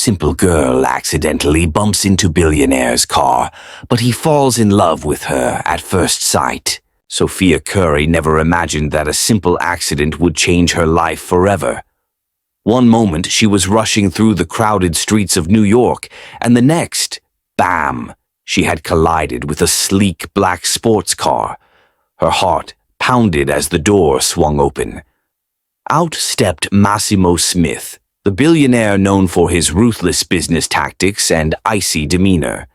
Simple girl accidentally bumps into Billionaire's car, but he falls in love with her at first sight. Sophia Curry never imagined that a simple accident would change her life forever. One moment she was rushing through the crowded streets of New York, and the next, bam, she had collided with a sleek black sports car. Her heart pounded as the door swung open. Out stepped Massimo Smith, the billionaire known for his ruthless business tactics and icy demeanor.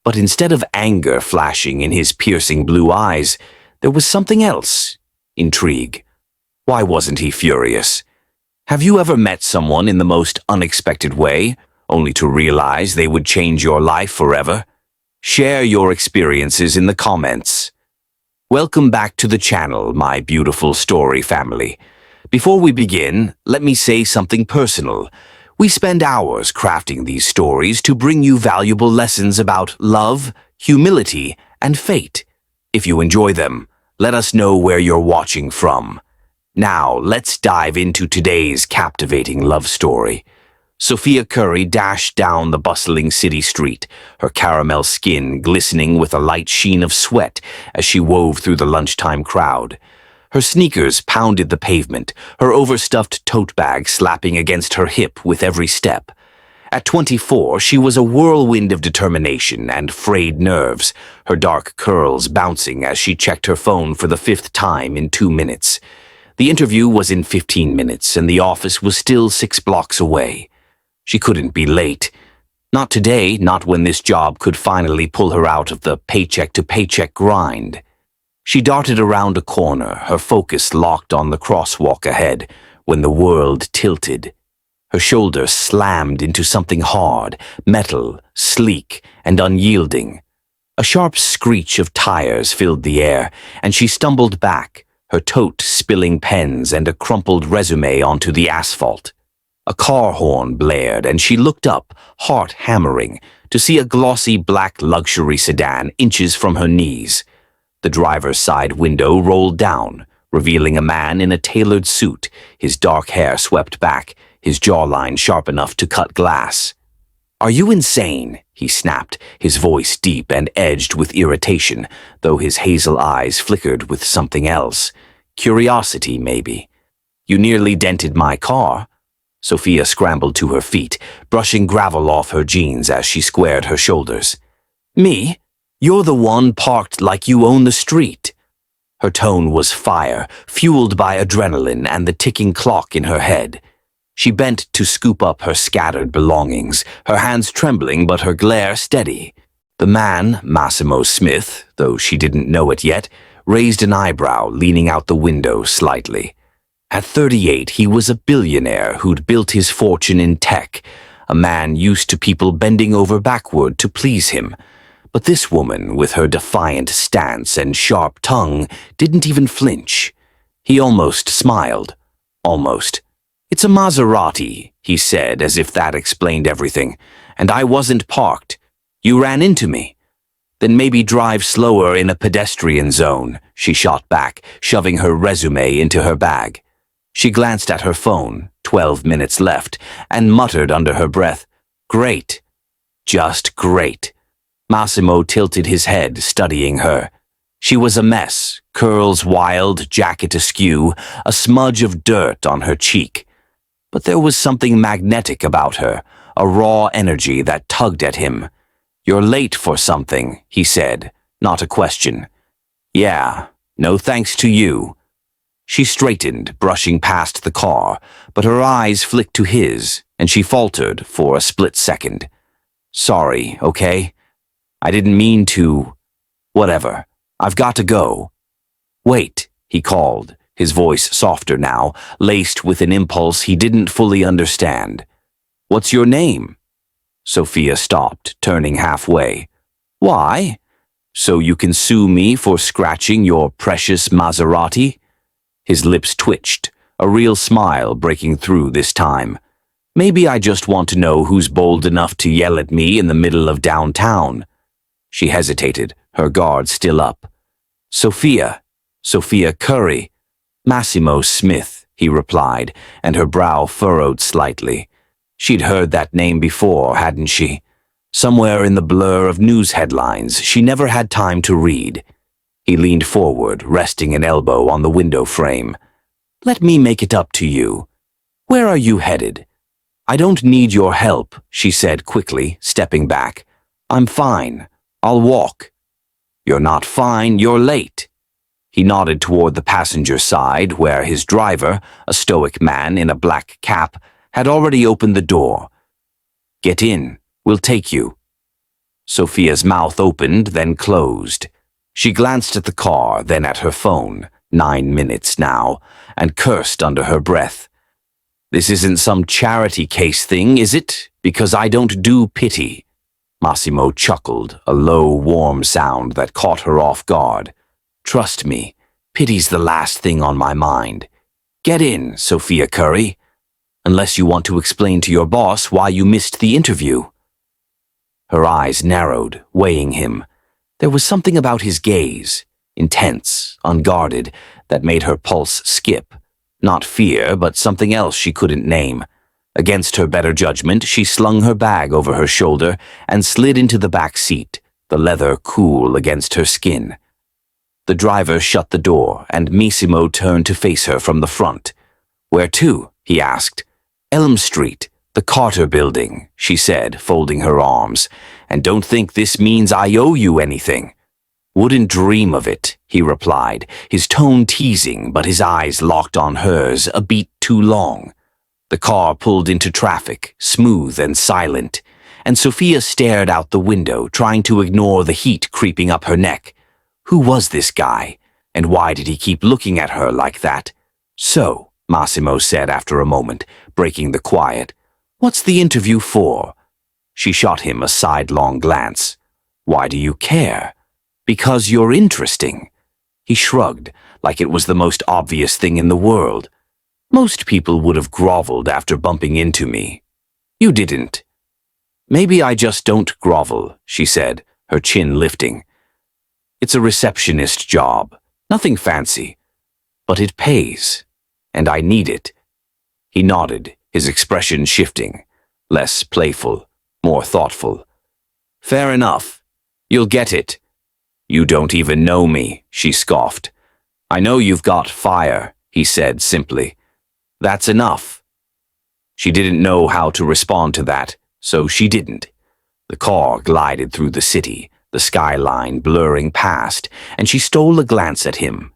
But instead of anger flashing in his piercing blue eyes, there was something else: intrigue. Why wasn't he furious? Have you ever met someone in the most unexpected way, only to realize they would change your life forever? Share your experiences in the comments. Welcome back to the channel, my beautiful story family. Before we begin, let me say something personal. We spend hours crafting these stories to bring you valuable lessons about love, humility, and fate. If you enjoy them, let us know where you're watching from. Now, let's dive into today's captivating love story. Sophia Curry dashed down the bustling city street, her caramel skin glistening with a light sheen of sweat as she wove through the lunchtime crowd. Her sneakers pounded the pavement, her overstuffed tote bag slapping against her hip with every step. At 24, she was a whirlwind of determination and frayed nerves, her dark curls bouncing as she checked her phone for the 5th time in 2 minutes. The interview was in 15 minutes, and the office was still 6 blocks away. She couldn't be late. Not today, not when this job could finally pull her out of the paycheck-to-paycheck grind. She darted around a corner, her focus locked on the crosswalk ahead, when the world tilted. Her shoulder slammed into something hard, metal, sleek, and unyielding. A sharp screech of tires filled the air, and she stumbled back, her tote spilling pens and a crumpled resume onto the asphalt. A car horn blared, and she looked up, heart hammering, to see a glossy black luxury sedan inches from her knees. The driver's side window rolled down, revealing a man in a tailored suit, his dark hair swept back, his jawline sharp enough to cut glass. "Are you insane?" he snapped, his voice deep and edged with irritation, though his hazel eyes flickered with something else. Curiosity, maybe. "You nearly dented my car." Sophia scrambled to her feet, brushing gravel off her jeans as she squared her shoulders. "Me? You're the one parked like you own the street." Her tone was fire, fueled by adrenaline and the ticking clock in her head. She bent to scoop up her scattered belongings, her hands trembling but her glare steady. The man, Massimo Smith, though she didn't know it yet, raised an eyebrow, leaning out the window slightly. At 38, he was a billionaire who'd built his fortune in tech, a man used to people bending over backward to please him. But this woman, with her defiant stance and sharp tongue, didn't even flinch. He almost smiled. Almost. "It's a Maserati," he said, as if that explained everything. "And I wasn't parked. You ran into me." "Then maybe drive slower in a pedestrian zone," she shot back, shoving her resume into her bag. She glanced at her phone, 12 minutes left, and muttered under her breath, "Great. Just great." Massimo tilted his head, studying her. She was a mess, curls wild, jacket askew, a smudge of dirt on her cheek. But there was something magnetic about her, a raw energy that tugged at him. "You're late for something," he said, not a question. "Yeah, no thanks to you." She straightened, brushing past the car, but her eyes flicked to his, and she faltered for a split second. "Sorry, okay? I didn't mean to. Whatever. I've got to go." "Wait," he called, his voice softer now, laced with an impulse he didn't fully understand. "What's your name?" Sophia stopped, turning halfway. "Why? So you can sue me for scratching your precious Maserati?" His lips twitched, a real smile breaking through this time. "Maybe I just want to know who's bold enough to yell at me in the middle of downtown." She hesitated, her guard still up. Sophia Curry. "Massimo Smith," he replied, and her brow furrowed slightly. She'd heard that name before, hadn't she? Somewhere in the blur of news headlines she never had time to read. He leaned forward, resting an elbow on the window frame. "Let me make it up to you. Where are you headed?" "I don't need your help," she said quickly, stepping back. "I'm fine. I'll walk." "You're not fine, you're late." He nodded toward the passenger side, where his driver, a stoic man in a black cap, had already opened the door. "Get in. We'll take you." Sophia's mouth opened, then closed. She glanced at the car, then at her phone, 9 minutes now, and cursed under her breath. "This isn't some charity case thing, is it? Because I don't do pity." Massimo chuckled, a low, warm sound that caught her off guard. "Trust me, pity's the last thing on my mind. Get in, Sophia Curry. Unless you want to explain to your boss why you missed the interview." Her eyes narrowed, weighing him. There was something about his gaze, intense, unguarded, that made her pulse skip. Not fear, but something else she couldn't name. Against her better judgment, she slung her bag over her shoulder and slid into the back seat, the leather cool against her skin. The driver shut the door, and Massimo turned to face her from the front. "Where to?" he asked. "Elm Street, the Carter Building," she said, folding her arms. "And don't think this means I owe you anything." "Wouldn't dream of it," he replied, his tone teasing, but his eyes locked on hers a beat too long. The car pulled into traffic, smooth and silent, and Sophia stared out the window, trying to ignore the heat creeping up her neck. Who was this guy, and why did he keep looking at her like that? "So," Massimo said after a moment, breaking the quiet, "what's the interview for?" She shot him a sidelong glance. "Why do you care?" "Because you're interesting." He shrugged, like it was the most obvious thing in the world. "Most people would have groveled after bumping into me. You didn't." "Maybe I just don't grovel," she said, her chin lifting. "It's a receptionist job, nothing fancy. But it pays, and I need it." He nodded, his expression shifting, less playful, more thoughtful. "Fair enough. You'll get it." "You don't even know me," she scoffed. "I know you've got fire," he said simply. "That's enough." She didn't know how to respond to that, so she didn't. The car glided through the city, the skyline blurring past, and she stole a glance at him.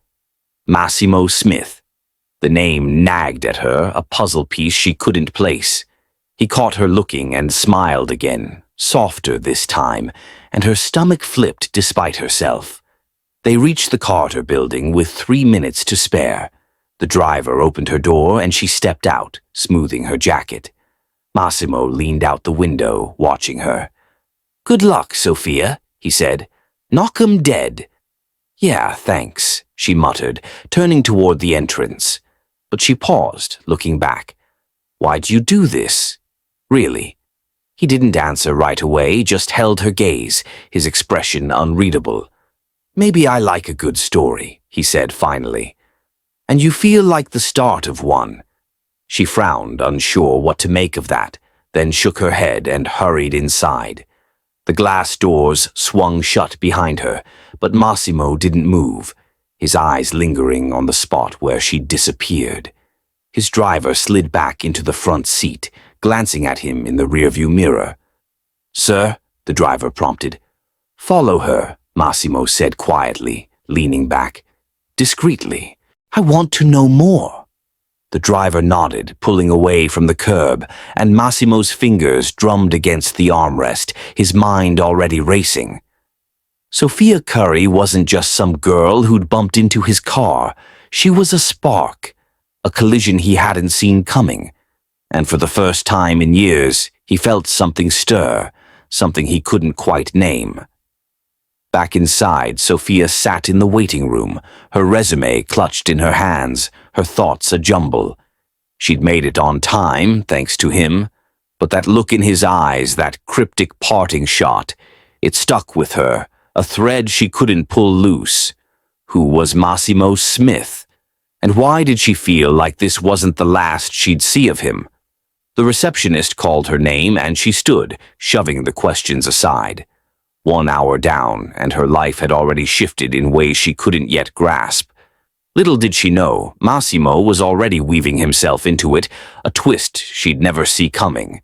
Massimo Smith. The name nagged at her, a puzzle piece she couldn't place. He caught her looking and smiled again, softer this time, and her stomach flipped despite herself. They reached the Carter Building with 3 minutes to spare. The driver opened her door and she stepped out, smoothing her jacket. Massimo leaned out the window, watching her. "Good luck, Sophia," he said. "Knock 'em dead." "Yeah, thanks," she muttered, turning toward the entrance. But she paused, looking back. "Why'd you do this? Really?" He didn't answer right away, just held her gaze, his expression unreadable. "Maybe I like a good story," he said finally. "And you feel like the start of one." She frowned, unsure what to make of that, then shook her head and hurried inside. The glass doors swung shut behind her, but Massimo didn't move, his eyes lingering on the spot where she'd disappeared. His driver slid back into the front seat, glancing at him in the rearview mirror. "Sir?" the driver prompted. "Follow her," Massimo said quietly, leaning back. Discreetly. "I want to know more." The driver nodded, pulling away from the curb, and Massimo's fingers drummed against the armrest, his mind already racing. Sophia Curry wasn't just some girl who'd bumped into his car. She was a spark, a collision he hadn't seen coming. And for the first time in years, he felt something stir, something he couldn't quite name. Back inside, Sophia sat in the waiting room, her resume clutched in her hands, her thoughts a jumble. She'd made it on time, thanks to him, but that look in his eyes, that cryptic parting shot, it stuck with her, a thread she couldn't pull loose. Who was Massimo Smith? And why did she feel like this wasn't the last she'd see of him? The receptionist called her name and she stood, shoving the questions aside. 1 hour down, and her life had already shifted in ways she couldn't yet grasp. Little did she know, Massimo was already weaving himself into it, a twist she'd never see coming.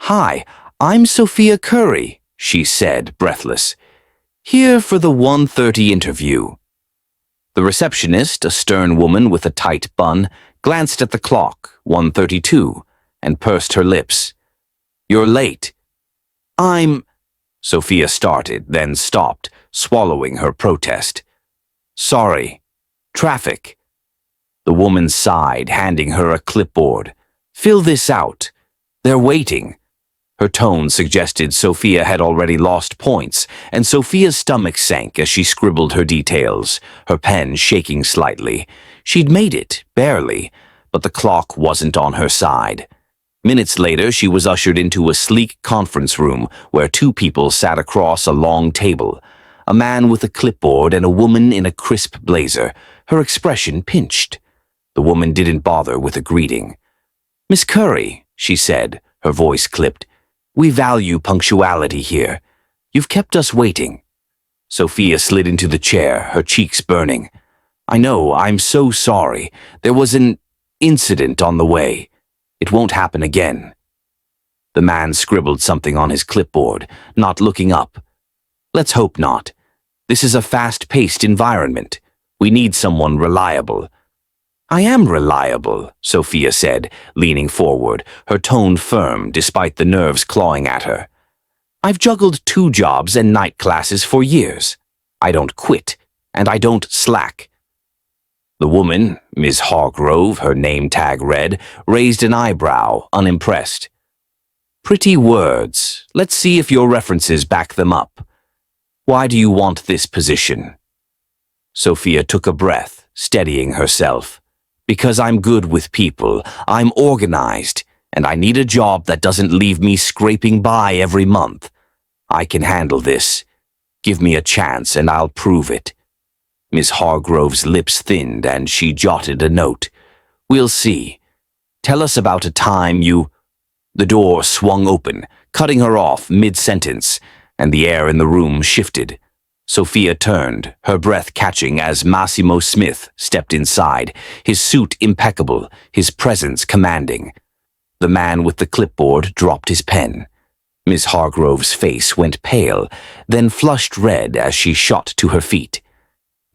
"Hi, I'm Sophia Curry," she said, breathless. "Here for the 1:30 interview." The receptionist, a stern woman with a tight bun, glanced at the clock, 1:32, and pursed her lips. "You're late." Sophia started, then stopped, swallowing her protest. "Sorry. Traffic." The woman sighed, handing her a clipboard. "Fill this out. They're waiting." Her tone suggested Sophia had already lost points, and Sophia's stomach sank as she scribbled her details, her pen shaking slightly. She'd made it, barely, but the clock wasn't on her side. Minutes later, she was ushered into a sleek conference room where two people sat across a long table, a man with a clipboard and a woman in a crisp blazer, her expression pinched. The woman didn't bother with a greeting. "Miss Curry," she said, her voice clipped, "we value punctuality here. You've kept us waiting." Sophia slid into the chair, her cheeks burning. "I know, I'm so sorry. There was an incident on the way. It won't happen again." The man scribbled something on his clipboard, not looking up. "Let's hope not. This is a fast-paced environment. We need someone reliable." "I am reliable," Sophia said, leaning forward, her tone firm despite the nerves clawing at her. "I've juggled 2 jobs and night classes for years. I don't quit, and I don't slack." The woman, Ms. Hargrove, her name tag read, raised an eyebrow, unimpressed. "Pretty words. Let's see if your references back them up. Why do you want this position?" Sophia took a breath, steadying herself. "Because I'm good with people, I'm organized, and I need a job that doesn't leave me scraping by every month. I can handle this. Give me a chance and I'll prove it." Miss Hargrove's lips thinned and she jotted a note. "We'll see. Tell us about a time you—" The door swung open, cutting her off mid-sentence, and the air in the room shifted. Sophia turned, her breath catching as Massimo Smith stepped inside, his suit impeccable, his presence commanding. The man with the clipboard dropped his pen. Miss Hargrove's face went pale, then flushed red as she shot to her feet.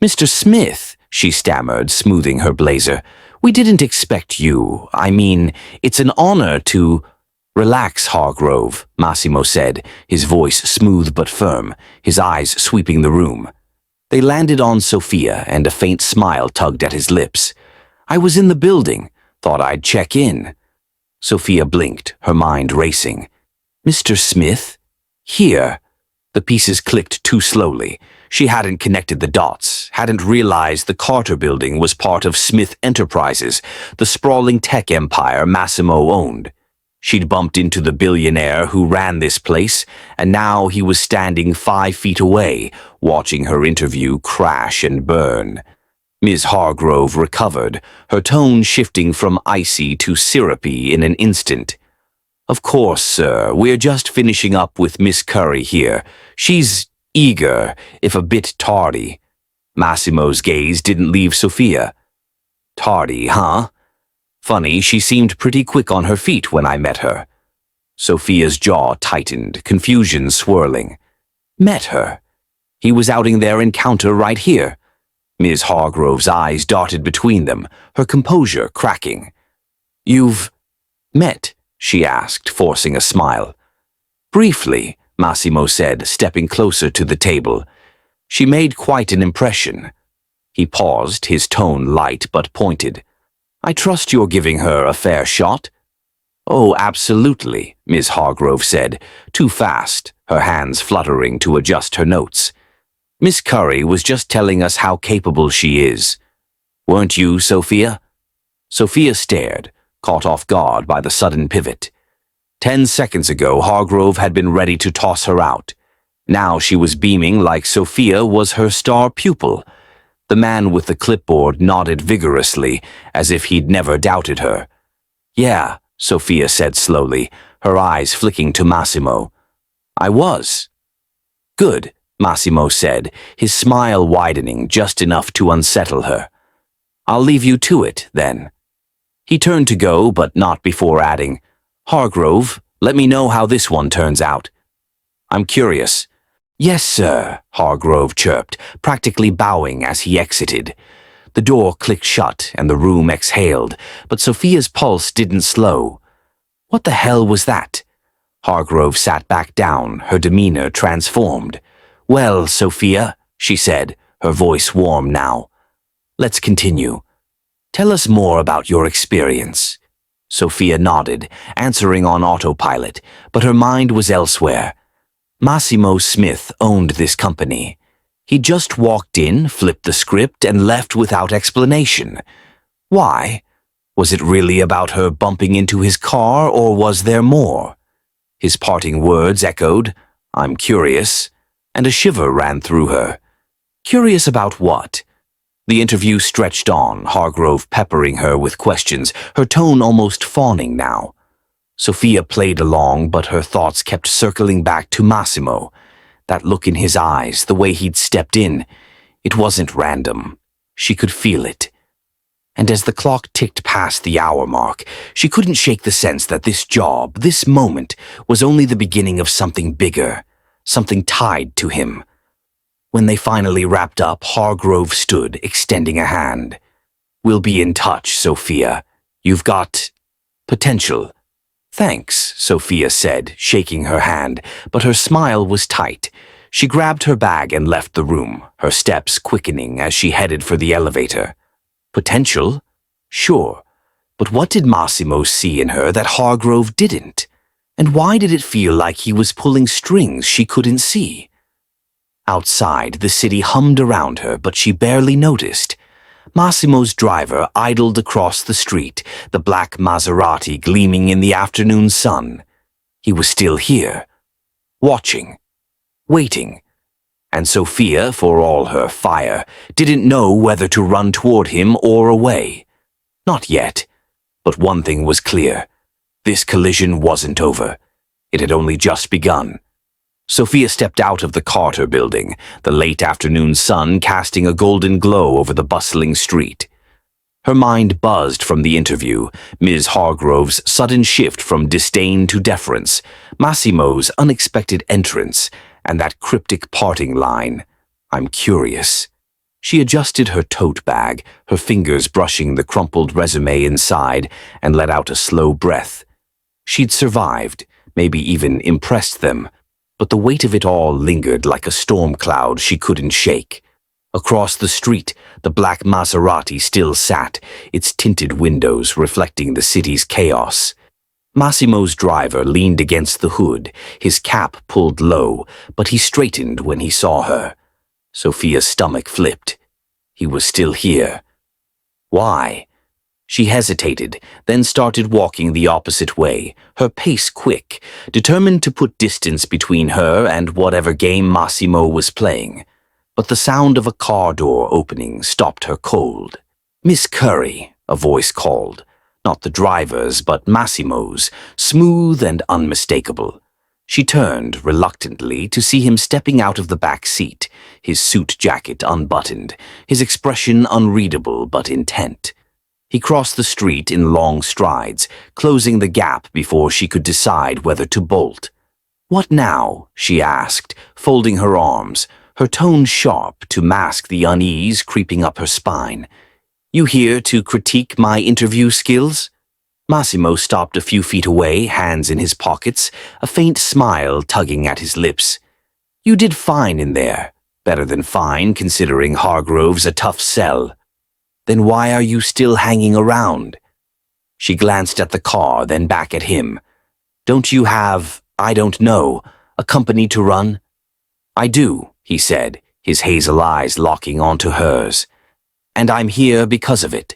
"Mr. Smith," she stammered, smoothing her blazer, "we didn't expect you. I mean, it's an honor to—" "Relax, Hargrove," Massimo said, his voice smooth but firm, his eyes sweeping the room. They landed on Sophia, and a faint smile tugged at his lips. "I was in the building. Thought I'd check in." Sophia blinked, her mind racing. "Mr. Smith? Here." The pieces clicked too slowly. She hadn't connected the dots, hadn't realized the Carter building was part of Smith Enterprises, the sprawling tech empire Massimo owned. She'd bumped into the billionaire who ran this place, and now he was standing 5 feet away, watching her interview crash and burn. Ms. Hargrove recovered, her tone shifting from icy to syrupy in an instant. "Of course, sir, we're just finishing up with Miss Curry here. She's eager, if a bit tardy." Massimo's gaze didn't leave Sophia. "Tardy, huh? Funny, she seemed pretty quick on her feet when I met her." Sophia's jaw tightened, confusion swirling. Met her? He was outing their encounter right here. Ms. Hargrove's eyes darted between them, her composure cracking. "You've met?" she asked, forcing a smile. "Briefly," Massimo said, stepping closer to the table. "She made quite an impression." He paused, his tone light but pointed. "I trust you're giving her a fair shot?" "Oh, absolutely," Ms. Hargrove said, too fast, her hands fluttering to adjust her notes. "Miss Curry was just telling us how capable she is. Weren't you, Sophia?" Sophia stared, caught off guard by the sudden pivot. 10 seconds ago, Hargrove had been ready to toss her out. Now she was beaming like Sophia was her star pupil. The man with the clipboard nodded vigorously, as if he'd never doubted her. "Yeah, Sophia said slowly, her eyes flicking to Massimo. I was. Good, Massimo said, his smile widening just enough to unsettle her. I'll leave you to it, then. He turned to go, but not before adding, Hargrove, let me know how this one turns out. I'm curious. Yes, sir, Hargrove chirped, practically bowing as he exited. The door clicked shut and the room exhaled, but Sophia's pulse didn't slow. What the hell was that? Hargrove sat back down, her demeanor transformed. Well, Sophia, she said, her voice warm now. Let's continue. Tell us more about your experience. Sophia nodded, answering on autopilot, but her mind was elsewhere. Massimo Smith owned this company. He just walked in, flipped the script, and left without explanation. Why? Was it really about her bumping into his car, or was there more? His parting words echoed, I'm curious, and a shiver ran through her. Curious about what? The interview stretched on, Hargrove peppering her with questions, her tone almost fawning now. Sophia played along, but her thoughts kept circling back to Massimo. That look in his eyes, the way he'd stepped in, it wasn't random. She could feel it. And as the clock ticked past the hour mark, she couldn't shake the sense that this job, this moment, was only the beginning of something bigger, something tied to him. When they finally wrapped up, Hargrove stood, extending a hand. We'll be in touch, Sophia. You've got potential. Thanks, Sophia said, shaking her hand, but her smile was tight. She grabbed her bag and left the room, her steps quickening as she headed for the elevator. Potential? Sure. But what did Massimo see in her that Hargrove didn't? And why did it feel like he was pulling strings she couldn't see? Outside, the city hummed around her, but she barely noticed. Massimo's driver idled across the street, the black Maserati gleaming in the afternoon sun. He was still here, watching, waiting. And Sophia, for all her fire, didn't know whether to run toward him or away. Not yet. But one thing was clear. This collision wasn't over. It had only just begun. Sophia stepped out of the Carter building, the late afternoon sun casting a golden glow over the bustling street. Her mind buzzed from the interview, Ms. Hargrove's sudden shift from disdain to deference, Massimo's unexpected entrance, and that cryptic parting line, I'm curious. She adjusted her tote bag, her fingers brushing the crumpled resume inside, and let out a slow breath. She'd survived, maybe even impressed them, but the weight of it all lingered like a storm cloud she couldn't shake. Across the street, the black Maserati still sat, its tinted windows reflecting the city's chaos. Massimo's driver leaned against the hood, his cap pulled low, but he straightened when he saw her. Sophia's stomach flipped. He was still here. Why? She hesitated, then started walking the opposite way, her pace quick, determined to put distance between her and whatever game Massimo was playing. But the sound of a car door opening stopped her cold. Miss Curry, a voice called. Not the driver's, but Massimo's, smooth and unmistakable. She turned, reluctantly, to see him stepping out of the back seat, his suit jacket unbuttoned, his expression unreadable but intent. He crossed the street in long strides, closing the gap before she could decide whether to bolt. What now? She asked, folding her arms, her tone sharp to mask the unease creeping up her spine. You here to critique my interview skills? Massimo stopped a few feet away, hands in his pockets, a faint smile tugging at his lips. You did fine in there. Better than fine, considering Hargrove's a tough sell. Then why are you still hanging around? She glanced at the car, then back at him. Don't you have, I don't know, a company to run? I do, he said, his hazel eyes locking onto hers. And I'm here because of it.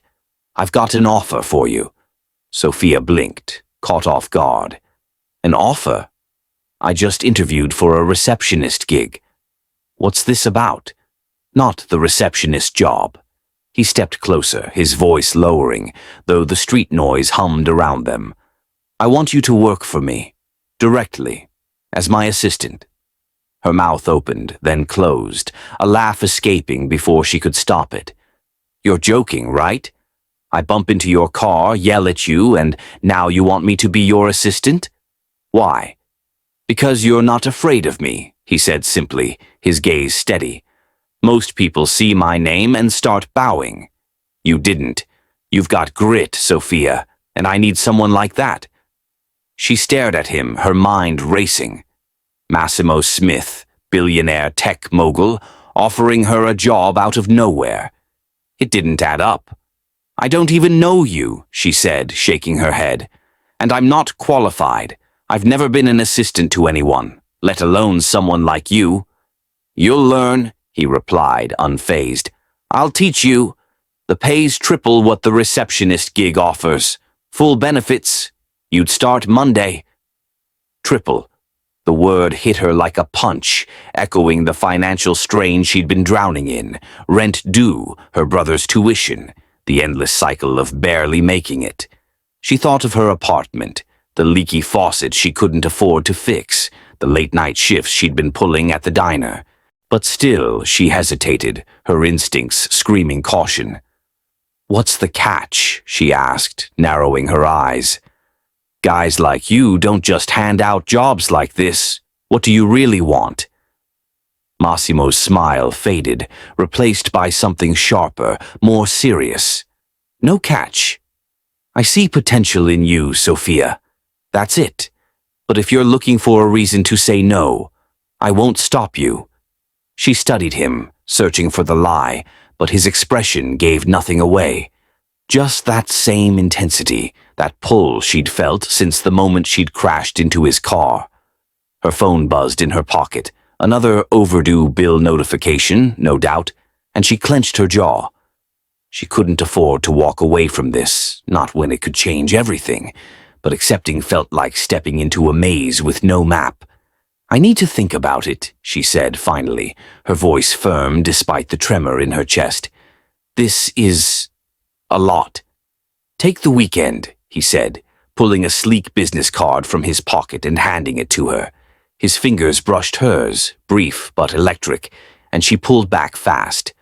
I've got an offer for you. Sophia blinked, caught off guard. An offer? I just interviewed for a receptionist gig. What's this about? Not the receptionist job. He stepped closer, his voice lowering, though the street noise hummed around them. I want you to work for me, directly, as my assistant. Her mouth opened, then closed, a laugh escaping before she could stop it. You're joking, right? I bump into your car, yell at you, and now you want me to be your assistant? Why? Because you're not afraid of me, he said simply, his gaze steady. Most people see my name and start bowing. You didn't. You've got grit, Sophia, and I need someone like that. She stared at him, her mind racing. Massimo Smith, billionaire tech mogul, offering her a job out of nowhere. It didn't add up. I don't even know you, she said, shaking her head. And I'm not qualified. I've never been an assistant to anyone, let alone someone like you. You'll learn, he replied, unfazed. I'll teach you. The pay's triple what the receptionist gig offers. Full benefits. You'd start Monday. Triple. The word hit her like a punch, echoing the financial strain she'd been drowning in. Rent due, her brother's tuition, the endless cycle of barely making it. She thought of her apartment, the leaky faucet she couldn't afford to fix, the late-night shifts she'd been pulling at the diner. But still, she hesitated, her instincts screaming caution. What's the catch? She asked, narrowing her eyes. Guys like you don't just hand out jobs like this. What do you really want? Massimo's smile faded, replaced by something sharper, more serious. No catch. I see potential in you, Sophia. That's it. But if you're looking for a reason to say no, I won't stop you. She studied him, searching for the lie, but his expression gave nothing away. Just that same intensity, that pull she'd felt since the moment she'd crashed into his car. Her phone buzzed in her pocket, another overdue bill notification, no doubt, and she clenched her jaw. She couldn't afford to walk away from this, not when it could change everything, but accepting felt like stepping into a maze with no map. I need to think about it, she said finally, her voice firm despite the tremor in her chest. This is a lot. Take the weekend, he said, pulling a sleek business card from his pocket and handing it to her. His fingers brushed hers, brief but electric, and she pulled back fast.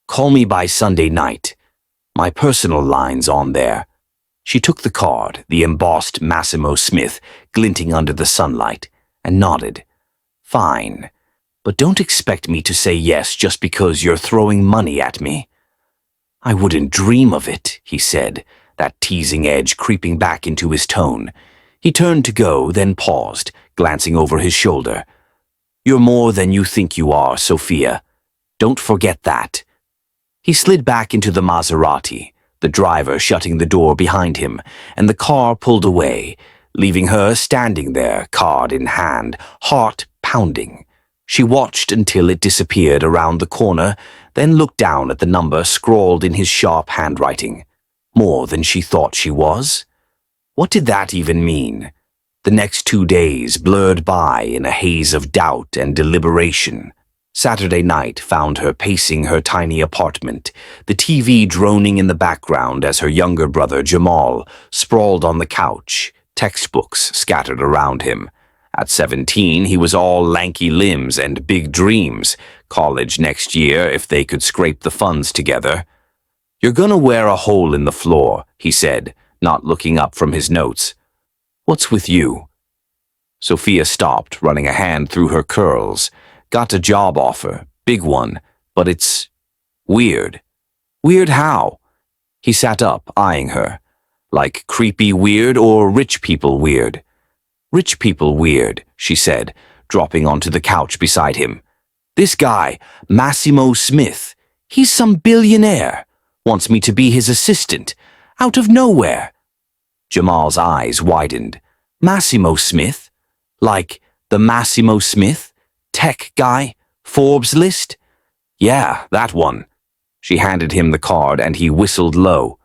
Call me by Sunday night. My personal line's on there. She took the card, the embossed Massimo Smith, glinting under the sunlight, and nodded. Fine, but don't expect me to say yes just because you're throwing money at me. I wouldn't dream of it, he said, that teasing edge creeping back into his tone. He turned to go, then paused, glancing over his shoulder. You're more than you think you are, Sophia. Don't forget that. He slid back into the Maserati, the driver shutting the door behind him, and the car pulled away, leaving her standing there, card in hand, heart pounding. She watched until it disappeared around the corner, then looked down at the number scrawled in his sharp handwriting. More than she thought she was? What did that even mean? The next 2 days blurred by in a haze of doubt and deliberation. Saturday night found her pacing her tiny apartment, the TV droning in the background as her younger brother Jamal sprawled on the couch, textbooks scattered around him. At 17, he was all lanky limbs and big dreams, college next year if they could scrape the funds together. You're gonna wear a hole in the floor, he said, not looking up from his notes. What's with you? Sophia stopped, running a hand through her curls. Got a job offer, big one, but it's weird. Weird how? He sat up, eyeing her. Like creepy weird or rich people weird? Rich people weird, she said, dropping onto the couch beside him. This guy, Massimo Smith, he's some billionaire. Wants me to be his assistant. Out of nowhere. Jamal's eyes widened. Massimo Smith? Like the Massimo Smith? Tech guy? Forbes list? Yeah, that one. She handed him the card and he whistled low.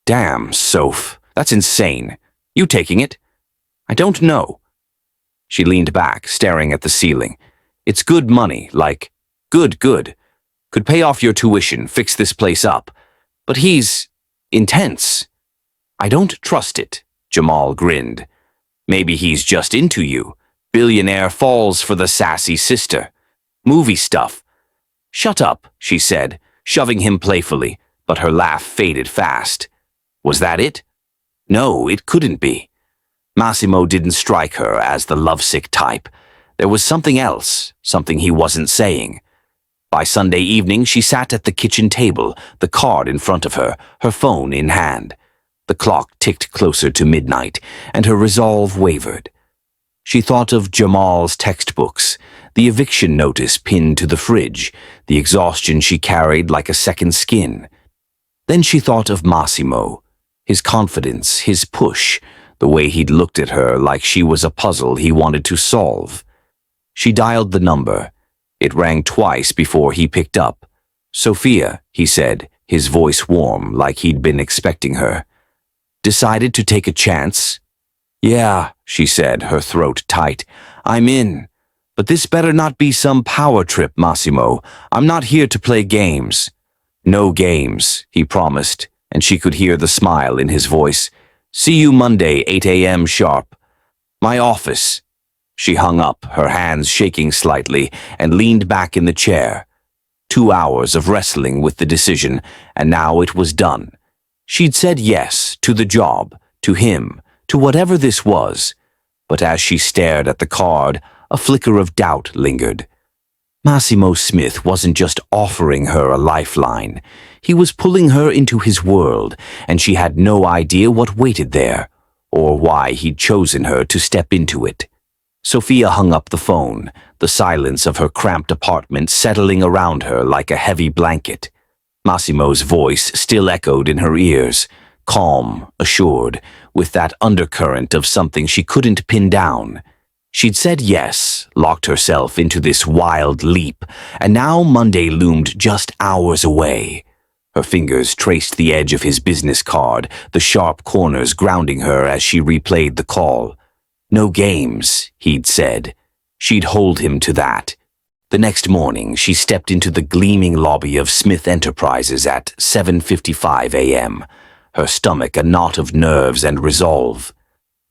Damn, Soph, that's insane. You taking it? I don't know. She leaned back, staring at the ceiling. It's good money, like, good. Could pay off your tuition, fix this place up. But he's intense. I don't trust it. Jamal grinned. Maybe he's just into you. Billionaire falls for the sassy sister. Movie stuff. Shut up, she said, shoving him playfully, but her laugh faded fast. Was that it? No, it couldn't be. Massimo didn't strike her as the lovesick type. There was something else, something he wasn't saying. By Sunday evening, she sat at the kitchen table, the card in front of her, her phone in hand. The clock ticked closer to midnight, and her resolve wavered. She thought of Jamal's textbooks, the eviction notice pinned to the fridge, the exhaustion she carried like a second skin. Then she thought of Massimo, his confidence, his push, the way he'd looked at her like she was a puzzle he wanted to solve. She dialed the number. It rang twice before he picked up. "Sophia," he said, his voice warm like he'd been expecting her. "Decided to take a chance?" "Yeah," she said, her throat tight. "I'm in. But this better not be some power trip, Massimo. I'm not here to play games." "No games," he promised, and she could hear the smile in his voice. "See you Monday, 8 a.m. sharp." "My office." She hung up, her hands shaking slightly, and leaned back in the chair. 2 hours of wrestling with the decision, and now it was done. She'd said yes to the job, to him, to whatever this was. But as she stared at the card, a flicker of doubt lingered. Massimo Smith wasn't just offering her a lifeline. He was pulling her into his world, and she had no idea what waited there, or why he'd chosen her to step into it. Sophia hung up the phone, the silence of her cramped apartment settling around her like a heavy blanket. Massimo's voice still echoed in her ears, calm, assured, with that undercurrent of something she couldn't pin down. She'd said yes, locked herself into this wild leap, and now Monday loomed just hours away. Her fingers traced the edge of his business card, the sharp corners grounding her as she replayed the call. No games, he'd said. She'd hold him to that. The next morning, she stepped into the gleaming lobby of Smith Enterprises at 7:55 a.m., her stomach a knot of nerves and resolve.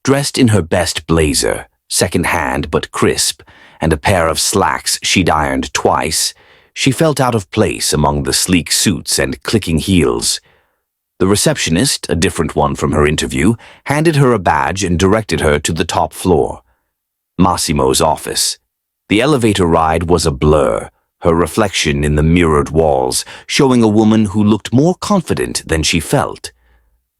Dressed in her best blazer, second-hand but crisp, and a pair of slacks she'd ironed twice, she felt out of place among the sleek suits and clicking heels. The receptionist, a different one from her interview, handed her a badge and directed her to the top floor. Massimo's office. The elevator ride was a blur, her reflection in the mirrored walls, showing a woman who looked more confident than she felt.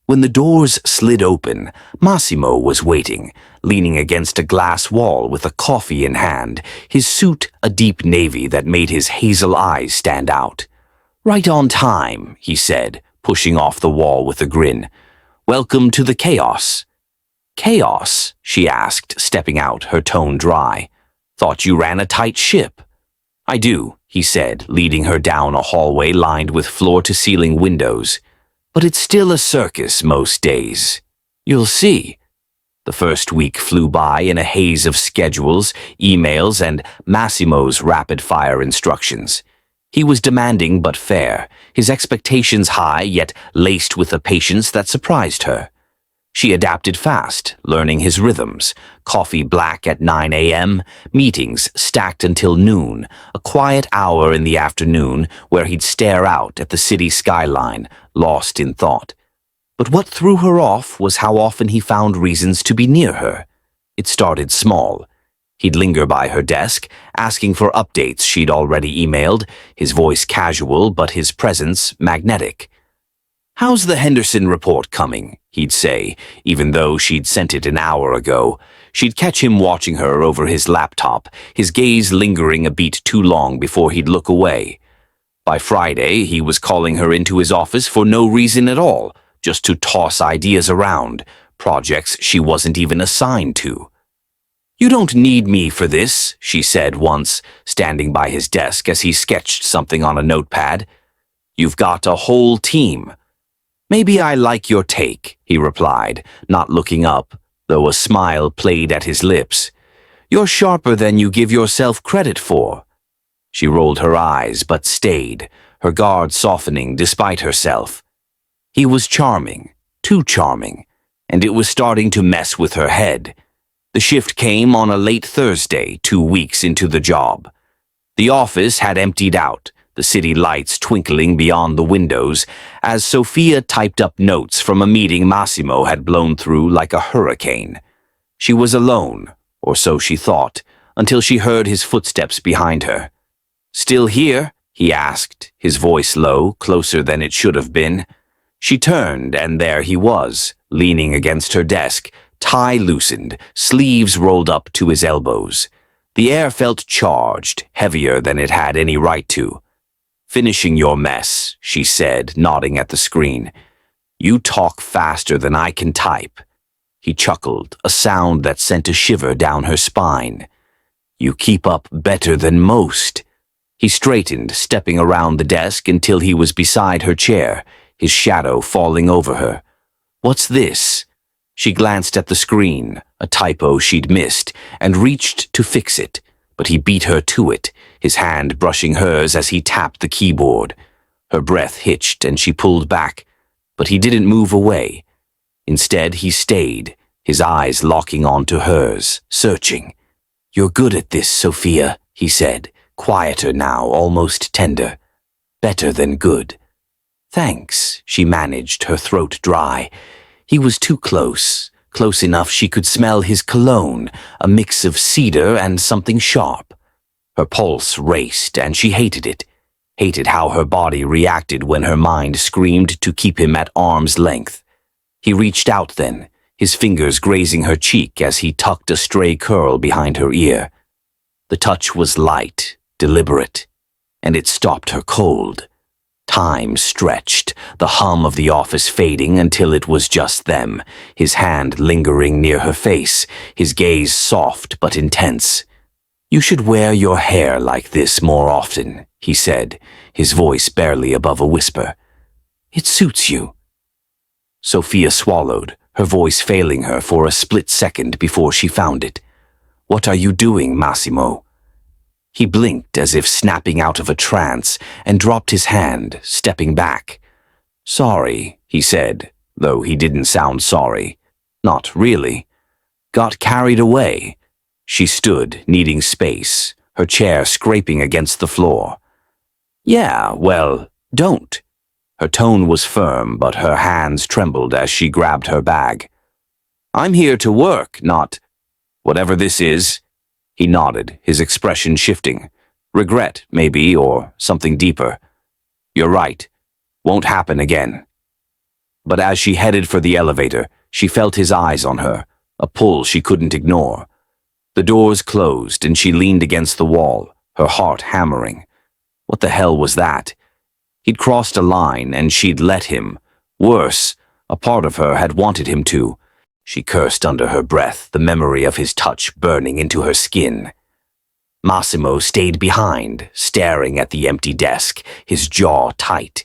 When the doors slid open, Massimo was waiting, leaning against a glass wall with a coffee in hand, his suit a deep navy that made his hazel eyes stand out. "Right on time," he said, pushing off the wall with a grin. "Welcome to the chaos." "Chaos?" she asked, stepping out, her tone dry. "Thought you ran a tight ship." "I do," he said, leading her down a hallway lined with floor-to-ceiling windows. "But it's still a circus most days. You'll see." The first week flew by in a haze of schedules, emails, and Massimo's rapid-fire instructions. He was demanding but fair, his expectations high yet laced with a patience that surprised her. She adapted fast, learning his rhythms, coffee black at 9 a.m., meetings stacked until noon, a quiet hour in the afternoon where he'd stare out at the city skyline, lost in thought. But what threw her off was how often he found reasons to be near her. It started small. He'd linger by her desk, asking for updates she'd already emailed, his voice casual but his presence magnetic. "How's the Henderson report coming?" he'd say, even though she'd sent it an hour ago. She'd catch him watching her over his laptop, his gaze lingering a beat too long before he'd look away. By Friday, he was calling her into his office for no reason at all, just to toss ideas around, projects she wasn't even assigned to. "You don't need me for this," she said once, standing by his desk as he sketched something on a notepad. "You've got a whole team." "Maybe I like your take," he replied, not looking up, though a smile played at his lips. "You're sharper than you give yourself credit for." She rolled her eyes, but stayed, her guard softening despite herself. He was charming, too charming, and it was starting to mess with her head. The shift came on a late Thursday, 2 weeks into the job. The office had emptied out, the city lights twinkling beyond the windows, as Sophia typed up notes from a meeting Massimo had blown through like a hurricane. She was alone, or so she thought, until she heard his footsteps behind her. "Still here?" he asked, his voice low, closer than it should have been. She turned, and there he was, leaning against her desk, tie loosened, sleeves rolled up to his elbows. The air felt charged, heavier than it had any right to. "Finishing your mess," she said, nodding at the screen. "You talk faster than I can type." He chuckled, a sound that sent a shiver down her spine. "You keep up better than most." He straightened, stepping around the desk until he was beside her chair, his shadow falling over her. "What's this?" She glanced at the screen, a typo she'd missed, and reached to fix it, but he beat her to it, his hand brushing hers as he tapped the keyboard. Her breath hitched and she pulled back, but he didn't move away. Instead, he stayed, his eyes locking onto hers, searching. "You're good at this, Sophia," he said, quieter now, almost tender. "Better than good." "Thanks," she managed, her throat dry. He was too close, close enough she could smell his cologne, a mix of cedar and something sharp. Her pulse raced, and she hated it, hated how her body reacted when her mind screamed to keep him at arm's length. He reached out then, his fingers grazing her cheek as he tucked a stray curl behind her ear. The touch was light, deliberate, and it stopped her cold. Time stretched, the hum of the office fading until it was just them, his hand lingering near her face, his gaze soft but intense. "You should wear your hair like this more often," he said, his voice barely above a whisper. "It suits you." Sophia swallowed, her voice failing her for a split second before she found it. "What are you doing, Massimo?" He blinked as if snapping out of a trance and dropped his hand, stepping back. "Sorry," he said, though he didn't sound sorry. Not really. "Got carried away." She stood, needing space, her chair scraping against the floor. "Yeah, well, don't." Her tone was firm, but her hands trembled as she grabbed her bag. "I'm here to work, not whatever this is." He nodded, his expression shifting. "Regret, maybe, or something deeper." "You're right. Won't happen again." But as she headed for the elevator, she felt his eyes on her, a pull she couldn't ignore. The doors closed, and she leaned against the wall, her heart hammering. What the hell was that? He'd crossed a line, and she'd let him. Worse, a part of her had wanted him to. She cursed under her breath, the memory of his touch burning into her skin. Massimo stayed behind, staring at the empty desk, his jaw tight.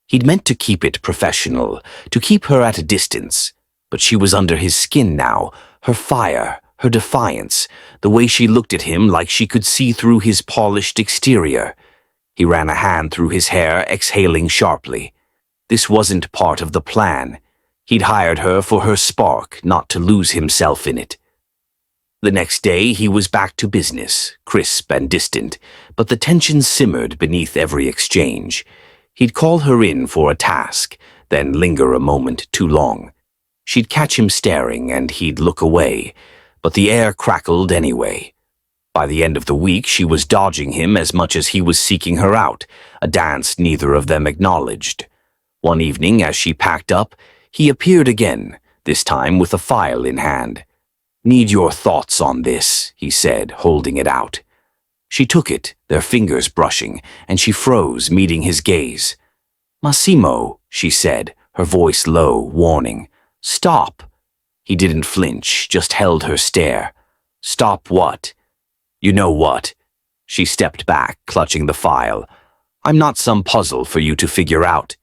He'd meant to keep it professional, to keep her at a distance, but she was under his skin now, her fire, her defiance, the way she looked at him like she could see through his polished exterior. He ran a hand through his hair, exhaling sharply. This wasn't part of the plan. He'd hired her for her spark, not to lose himself in it. The next day, he was back to business, crisp and distant, but the tension simmered beneath every exchange. He'd call her in for a task, then linger a moment too long. She'd catch him staring, and he'd look away, but the air crackled anyway. By the end of the week, she was dodging him as much as he was seeking her out, a dance neither of them acknowledged. One evening, as she packed up, he appeared again, this time with a file in hand. "Need your thoughts on this," he said, holding it out. She took it, their fingers brushing, and she froze, meeting his gaze. "Massimo," she said, her voice low, warning. "Stop." He didn't flinch, just held her stare. "Stop what?" "You know what." She stepped back, clutching the file. "I'm not some puzzle for you to figure out."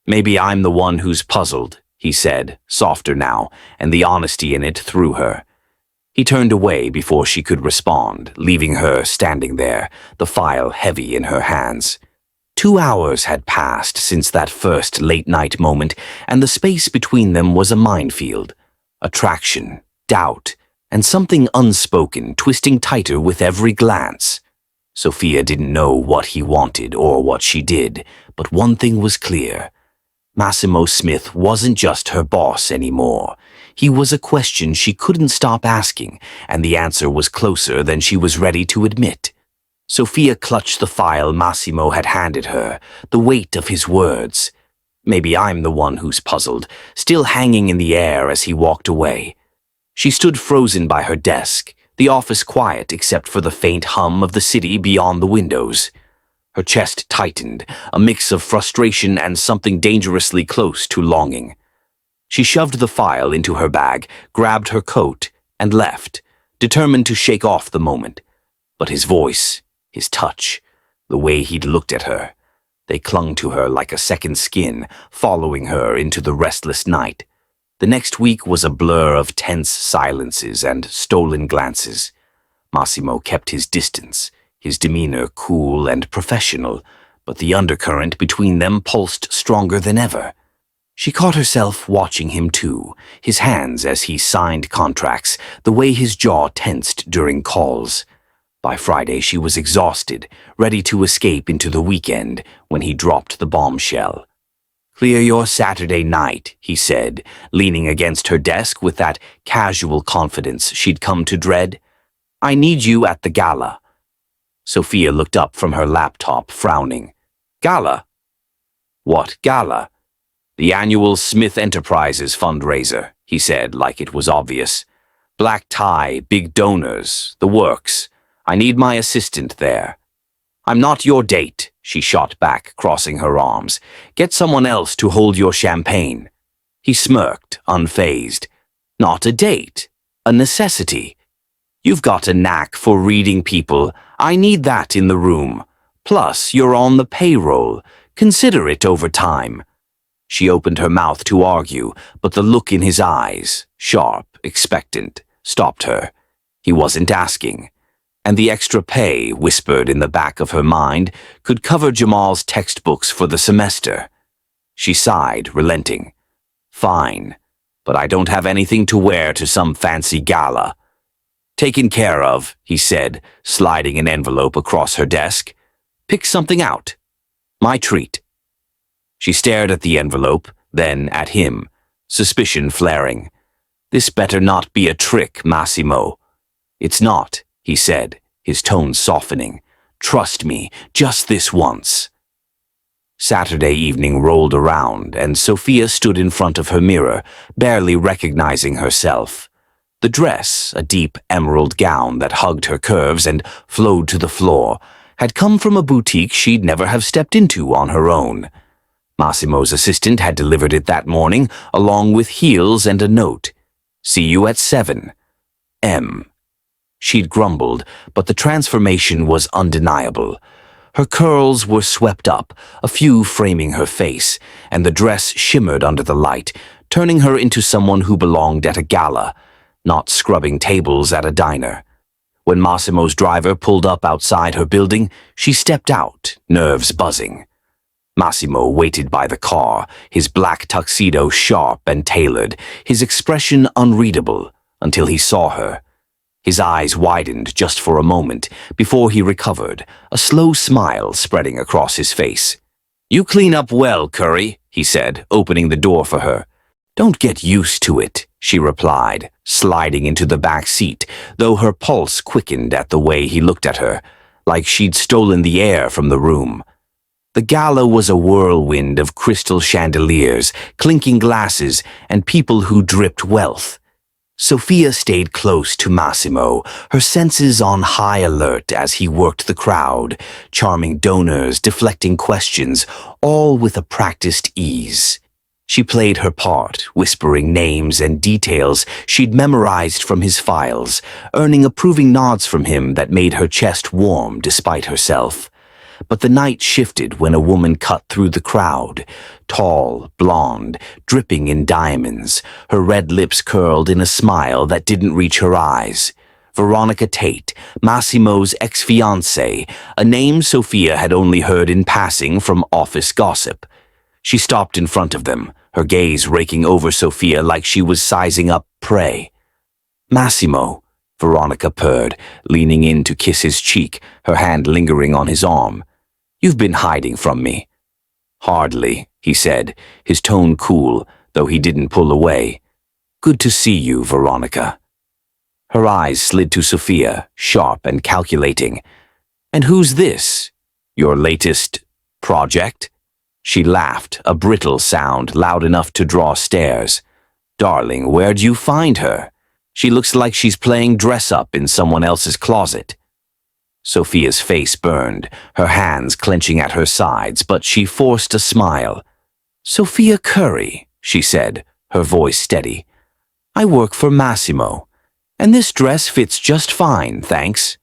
"Maybe I'm the one who's puzzled," he said, softer now, and the honesty in it threw her. He turned away before she could respond, leaving her standing there, the file heavy in her hands. 2 hours had passed since that first late-night moment, and the space between them was a minefield. attraction, doubt, and something unspoken twisting tighter with every glance. Sophia didn't know what he wanted or what she did, but one thing was clear. Massimo Smith wasn't just her boss anymore. He was a question she couldn't stop asking, and the answer was closer than she was ready to admit. Sophia clutched the file Massimo had handed her, the weight of his words. Maybe I'm the one who's puzzled, still hanging in the air as he walked away. She stood frozen by her desk, the office quiet except for the faint hum of the city beyond the windows. Her chest tightened, a mix of frustration and something dangerously close to longing. She shoved the file into her bag, grabbed her coat, and left, determined to shake off the moment. But his voice, his touch, the way he'd looked at her, they clung to her like a second skin, following her into the restless night. The next week was a blur of tense silences and stolen glances. Massimo kept his distance, his demeanor cool and professional, but the undercurrent between them pulsed stronger than ever. She caught herself watching him too, his hands as he signed contracts, the way his jaw tensed during calls. By Friday she was exhausted, ready to escape into the weekend when he dropped the bombshell. "Clear your Saturday night," he said, leaning against her desk with that casual confidence she'd come to dread. "I need you at the gala." Sophia looked up from her laptop, frowning. "Gala? What gala?" "The annual Smith Enterprises fundraiser," he said like it was obvious. "Black tie, big donors, the works. I need my assistant there." "I'm not your date," she shot back, crossing her arms. "Get someone else to hold your champagne." He smirked, unfazed. "Not a date, a necessity. You've got a knack for reading people. I need that in the room. Plus, you're on the payroll. Consider it over time." She opened her mouth to argue, but the look in his eyes, sharp, expectant, stopped her. He wasn't asking. And the extra pay, whispered in the back of her mind, could cover Jamal's textbooks for the semester. She sighed, relenting. "Fine, but I don't have anything to wear to some fancy gala." "Taken care of," he said, sliding an envelope across her desk. "Pick something out. My treat." She stared at the envelope, then at him, suspicion flaring. "This better not be a trick, Massimo." "It's not," he said, his tone softening. "Trust me, just this once." Saturday evening rolled around, and Sophia stood in front of her mirror, barely recognizing herself. The dress, a deep emerald gown that hugged her curves and flowed to the floor, had come from a boutique she'd never have stepped into on her own. Massimo's assistant had delivered it that morning, along with heels and a note. "See you at 7. M." She'd grumbled, but the transformation was undeniable. Her curls were swept up, a few framing her face, and the dress shimmered under the light, turning her into someone who belonged at a gala, not scrubbing tables at a diner. When Massimo's driver pulled up outside her building, she stepped out, nerves buzzing. Massimo waited by the car, his black tuxedo sharp and tailored, his expression unreadable, until he saw her. His eyes widened just for a moment before he recovered, a slow smile spreading across his face. "You clean up well, Curry," he said, opening the door for her. "Don't get used to it," she replied, sliding into the back seat, though her pulse quickened at the way he looked at her, like she'd stolen the air from the room. The gala was a whirlwind of crystal chandeliers, clinking glasses, and people who dripped wealth. Sophia stayed close to Massimo, her senses on high alert as he worked the crowd, charming donors, deflecting questions, all with a practiced ease. She played her part, whispering names and details she'd memorized from his files, earning approving nods from him that made her chest warm despite herself. But the night shifted when a woman cut through the crowd, tall, blonde, dripping in diamonds, her red lips curled in a smile that didn't reach her eyes. Veronica Tate, Massimo's ex-fiancée, a name Sophia had only heard in passing from office gossip. She stopped in front of them, her gaze raking over Sophia like she was sizing up prey. "Massimo," Veronica purred, leaning in to kiss his cheek, her hand lingering on his arm. "You've been hiding from me." "Hardly," he said, his tone cool, though he didn't pull away. "Good to see you, Veronica." Her eyes slid to Sophia, sharp and calculating. "And who's this? Your latest project?" She laughed, a brittle sound loud enough to draw stares. "Darling, where'd you find her? She looks like she's playing dress-up in someone else's closet." Sophia's face burned, her hands clenching at her sides, but she forced a smile. "Sophia Curry," she said, her voice steady. "I work for Massimo, and this dress fits just fine, thanks."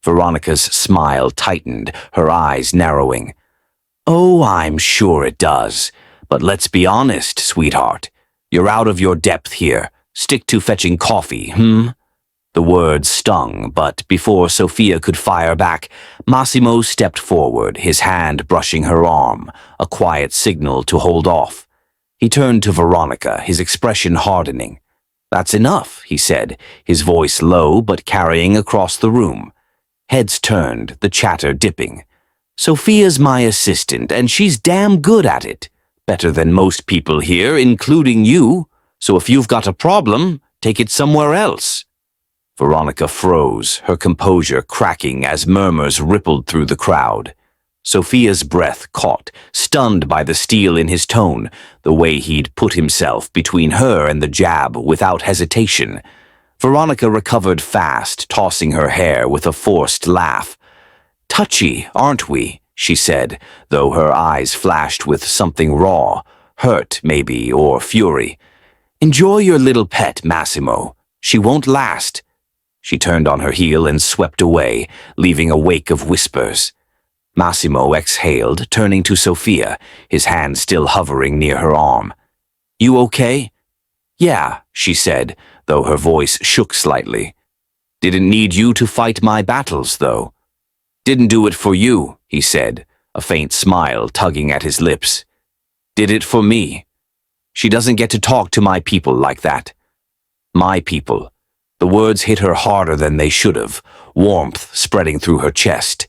Veronica's smile tightened, her eyes narrowing. "Oh, I'm sure it does. But let's be honest, sweetheart. You're out of your depth here. Stick to fetching coffee, The words stung, but before Sophia could fire back, Massimo stepped forward, his hand brushing her arm, a quiet signal to hold off. He turned to Veronica, his expression hardening. "That's enough," he said, his voice low but carrying across the room. Heads turned, the chatter dipping. "Sophia's my assistant, and she's damn good at it. Better than most people here, including you. So if you've got a problem, take it somewhere else." Veronica froze, her composure cracking as murmurs rippled through the crowd. Sophia's breath caught, stunned by the steel in his tone, the way he'd put himself between her and the jab without hesitation. Veronica recovered fast, tossing her hair with a forced laugh. "Touchy, aren't we?" she said, though her eyes flashed with something raw, hurt maybe, or fury. "Enjoy your little pet, Massimo. She won't last." She turned on her heel and swept away, leaving a wake of whispers. Massimo exhaled, turning to Sophia, his hand still hovering near her arm. "You okay?" "Yeah," she said, though her voice shook slightly. "Didn't need you to fight my battles, though." "Didn't do it for you," he said, a faint smile tugging at his lips. "Did it for me. She doesn't get to talk to my people like that." "My people." The words hit her harder than they should have, warmth spreading through her chest.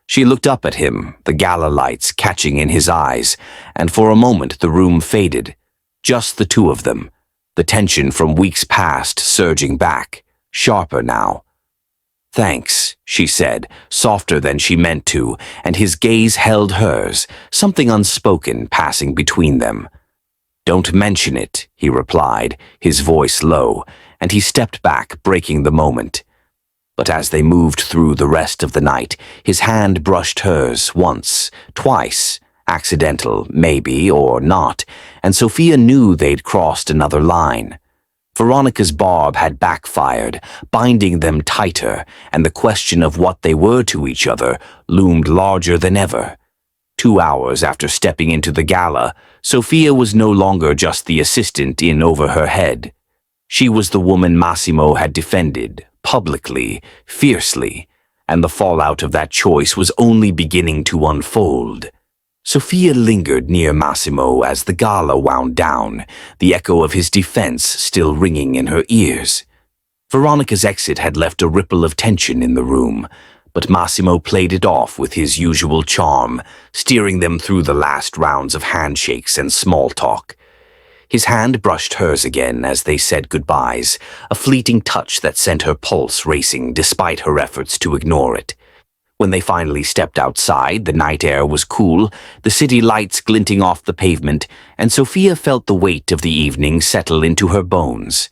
She looked up at him, the gala lights catching in his eyes, and for a moment the room faded. Just the two of them, the tension from weeks past surging back, sharper now. "Thanks," she said, softer than she meant to, and his gaze held hers, something unspoken passing between them. "Don't mention it," he replied, his voice low, and he stepped back, breaking the moment. But as they moved through the rest of the night, his hand brushed hers once, twice, accidental, maybe, or not, and Sophia knew they'd crossed another line. Veronica's barb had backfired, binding them tighter, and the question of what they were to each other loomed larger than ever. 2 hours after stepping into the gala, Sophia was no longer just the assistant in over her head. She was the woman Massimo had defended, publicly, fiercely, and the fallout of that choice was only beginning to unfold. Sophia lingered near Massimo as the gala wound down, the echo of his defense still ringing in her ears. Veronica's exit had left a ripple of tension in the room, but Massimo played it off with his usual charm, steering them through the last rounds of handshakes and small talk. His hand brushed hers again as they said goodbyes, a fleeting touch that sent her pulse racing despite her efforts to ignore it. When they finally stepped outside, the night air was cool, the city lights glinting off the pavement, and Sophia felt the weight of the evening settle into her bones.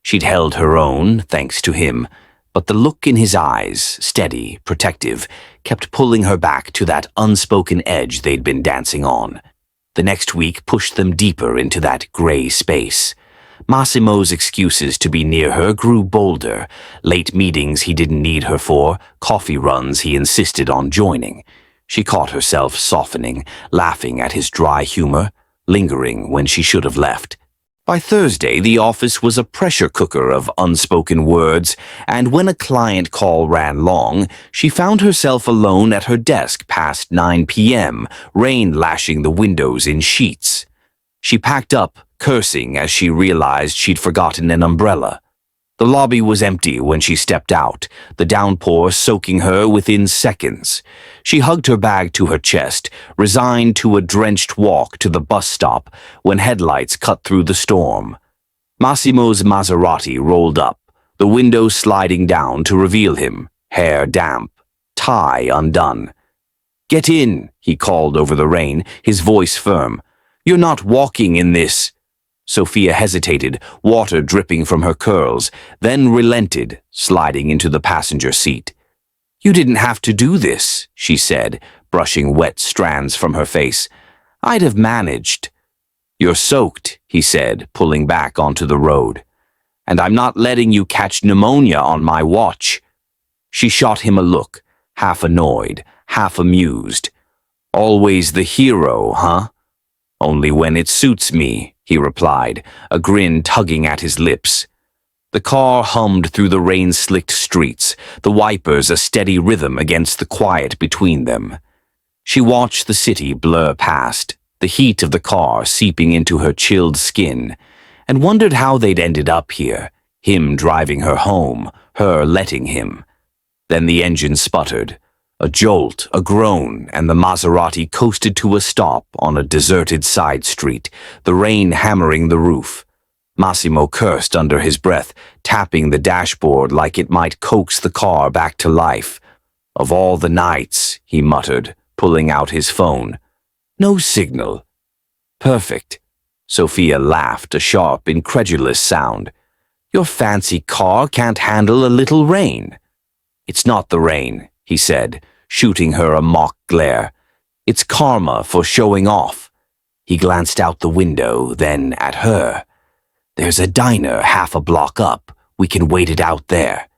She'd held her own, thanks to him, but the look in his eyes, steady, protective, kept pulling her back to that unspoken edge they'd been dancing on. The next week pushed them deeper into that gray space. Massimo's excuses to be near her grew bolder, late meetings he didn't need her for, coffee runs he insisted on joining. She caught herself softening, laughing at his dry humor, lingering when she should have left. By Thursday, the office was a pressure cooker of unspoken words, and when a client call ran long, she found herself alone at her desk past 9 p.m., rain lashing the windows in sheets. She packed up, cursing as she realized she'd forgotten an umbrella. The lobby was empty when she stepped out, the downpour soaking her within seconds. She hugged her bag to her chest, resigned to a drenched walk to the bus stop when headlights cut through the storm. Massimo's Maserati rolled up, the window sliding down to reveal him, hair damp, tie undone. "Get in," he called over the rain, his voice firm. "You're not walking in this." Sophia hesitated, water dripping from her curls, then relented, sliding into the passenger seat. "You didn't have to do this," she said, brushing wet strands from her face. "I'd have managed." "You're soaked," he said, pulling back onto the road. "And I'm not letting you catch pneumonia on my watch." She shot him a look, half annoyed, half amused. "Always the hero, huh?" "Only when it suits me," he replied, a grin tugging at his lips. The car hummed through the rain-slicked streets, the wipers a steady rhythm against the quiet between them. She watched the city blur past, the heat of the car seeping into her chilled skin, and wondered how they'd ended up here, him driving her home, her letting him. Then the engine sputtered. A jolt, a groan, and the Maserati coasted to a stop on a deserted side street, the rain hammering the roof. Massimo cursed under his breath, tapping the dashboard like it might coax the car back to life. "Of all the nights," he muttered, pulling out his phone. "No signal." "Perfect." Sophia laughed, a sharp, incredulous sound. "Your fancy car can't handle a little rain." "It's not the rain," he said, shooting her a mock glare. "It's karma for showing off." He glanced out the window, then at her. "There's a diner half a block up. We can wait it out there."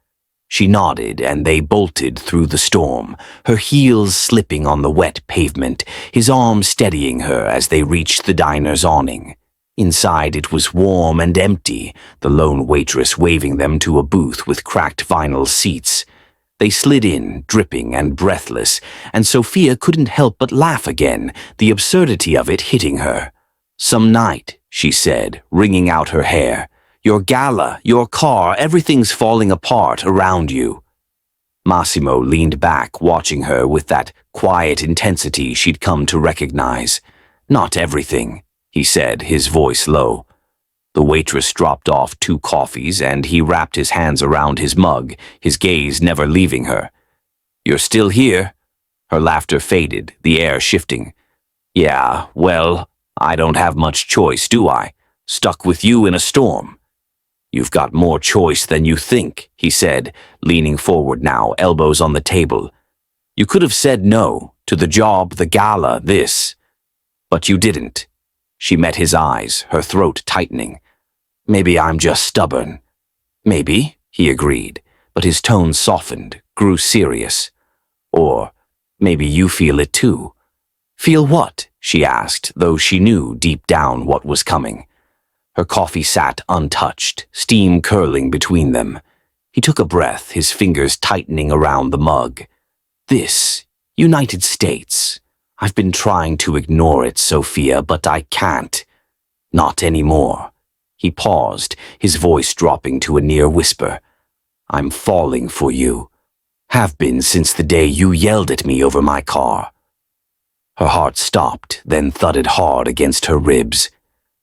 She nodded, and they bolted through the storm, her heels slipping on the wet pavement, his arm steadying her as they reached the diner's awning. Inside it was warm and empty, the lone waitress waving them to a booth with cracked vinyl seats. They slid in, dripping and breathless, and Sophia couldn't help but laugh again, the absurdity of it hitting her. "Some night," she said, wringing out her hair. "Your gala, your car, everything's falling apart around you." Massimo leaned back, watching her with that quiet intensity she'd come to recognize. "Not everything," he said, his voice low. The waitress dropped off 2 coffees, and he wrapped his hands around his mug, his gaze never leaving her. "You're still here?" Her laughter faded, the air shifting. "Yeah, well, I don't have much choice, do I? Stuck with you in a storm." "You've got more choice than you think," he said, leaning forward now, elbows on the table. "You could have said no, to the job, the gala, this. But you didn't." She met his eyes, her throat tightening. "Maybe I'm just stubborn." "Maybe," he agreed, but his tone softened, grew serious. "Or maybe you feel it too." "Feel what?" she asked, though she knew deep down what was coming. Her coffee sat untouched, steam curling between them. He took a breath, his fingers tightening around the mug. "This, United States. I've been trying to ignore it, Sophia, but I can't. Not anymore." He paused, his voice dropping to a near whisper. "I'm falling for you. Have been since the day you yelled at me over my car." Her heart stopped, then thudded hard against her ribs.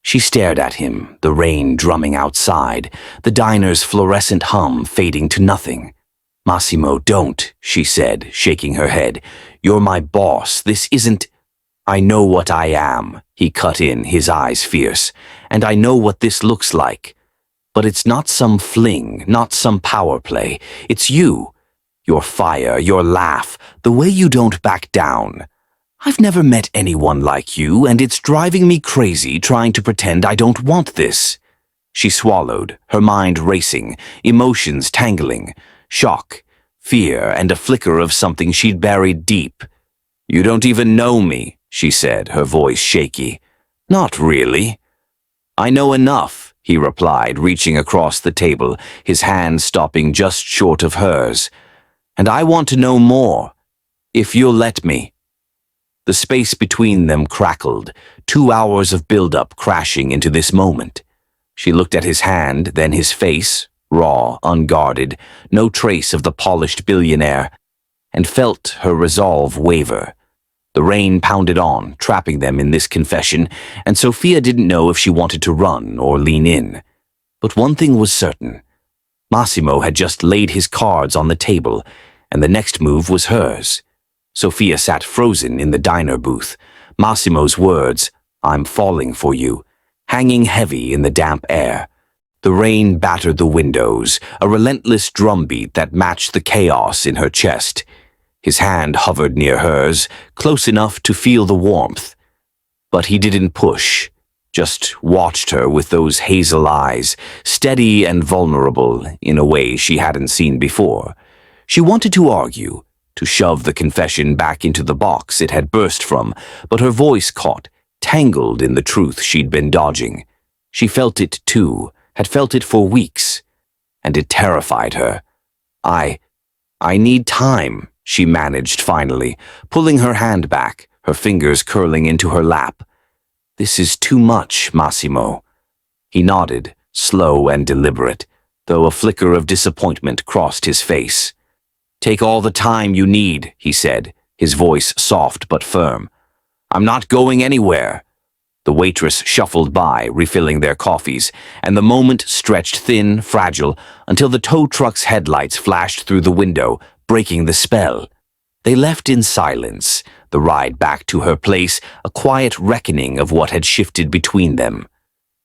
She stared at him, the rain drumming outside, the diner's fluorescent hum fading to nothing. "Massimo, don't," she said, shaking her head. "You're my boss. This isn't—" "I know what I am," he cut in, his eyes fierce, "and I know what this looks like. But it's not some fling, not some power play. It's you. Your fire, your laugh, the way you don't back down. I've never met anyone like you, and it's driving me crazy trying to pretend I don't want this." She swallowed, her mind racing, emotions tangling, shock, fear, and a flicker of something she'd buried deep. "You don't even know me," she said, her voice shaky. "Not really." "I know enough," he replied, reaching across the table, his hand stopping just short of hers. "And I want to know more, if you'll let me." The space between them crackled, 2 hours of build-up crashing into this moment. She looked at his hand, then his face, raw, unguarded, no trace of the polished billionaire, and felt her resolve waver. The rain pounded on, trapping them in this confession, and Sophia didn't know if she wanted to run or lean in. But one thing was certain. Massimo had just laid his cards on the table, and the next move was hers. Sophia sat frozen in the diner booth. Massimo's words, "I'm falling for you," hanging heavy in the damp air. The rain battered the windows, a relentless drumbeat that matched the chaos in her chest. His hand hovered near hers, close enough to feel the warmth. But he didn't push, just watched her with those hazel eyes, steady and vulnerable in a way she hadn't seen before. She wanted to argue, to shove the confession back into the box it had burst from, but her voice caught, tangled in the truth she'd been dodging. She felt it too, had felt it for weeks, and it terrified her. I need time, she managed finally, pulling her hand back, her fingers curling into her lap. This is too much, Massimo. He nodded, slow and deliberate, though a flicker of disappointment crossed his face. Take all the time you need, he said, his voice soft but firm. I'm not going anywhere. The waitress shuffled by, refilling their coffees, and the moment stretched thin, fragile, until the tow truck's headlights flashed through the window, breaking the spell. They left in silence, the ride back to her place, a quiet reckoning of what had shifted between them.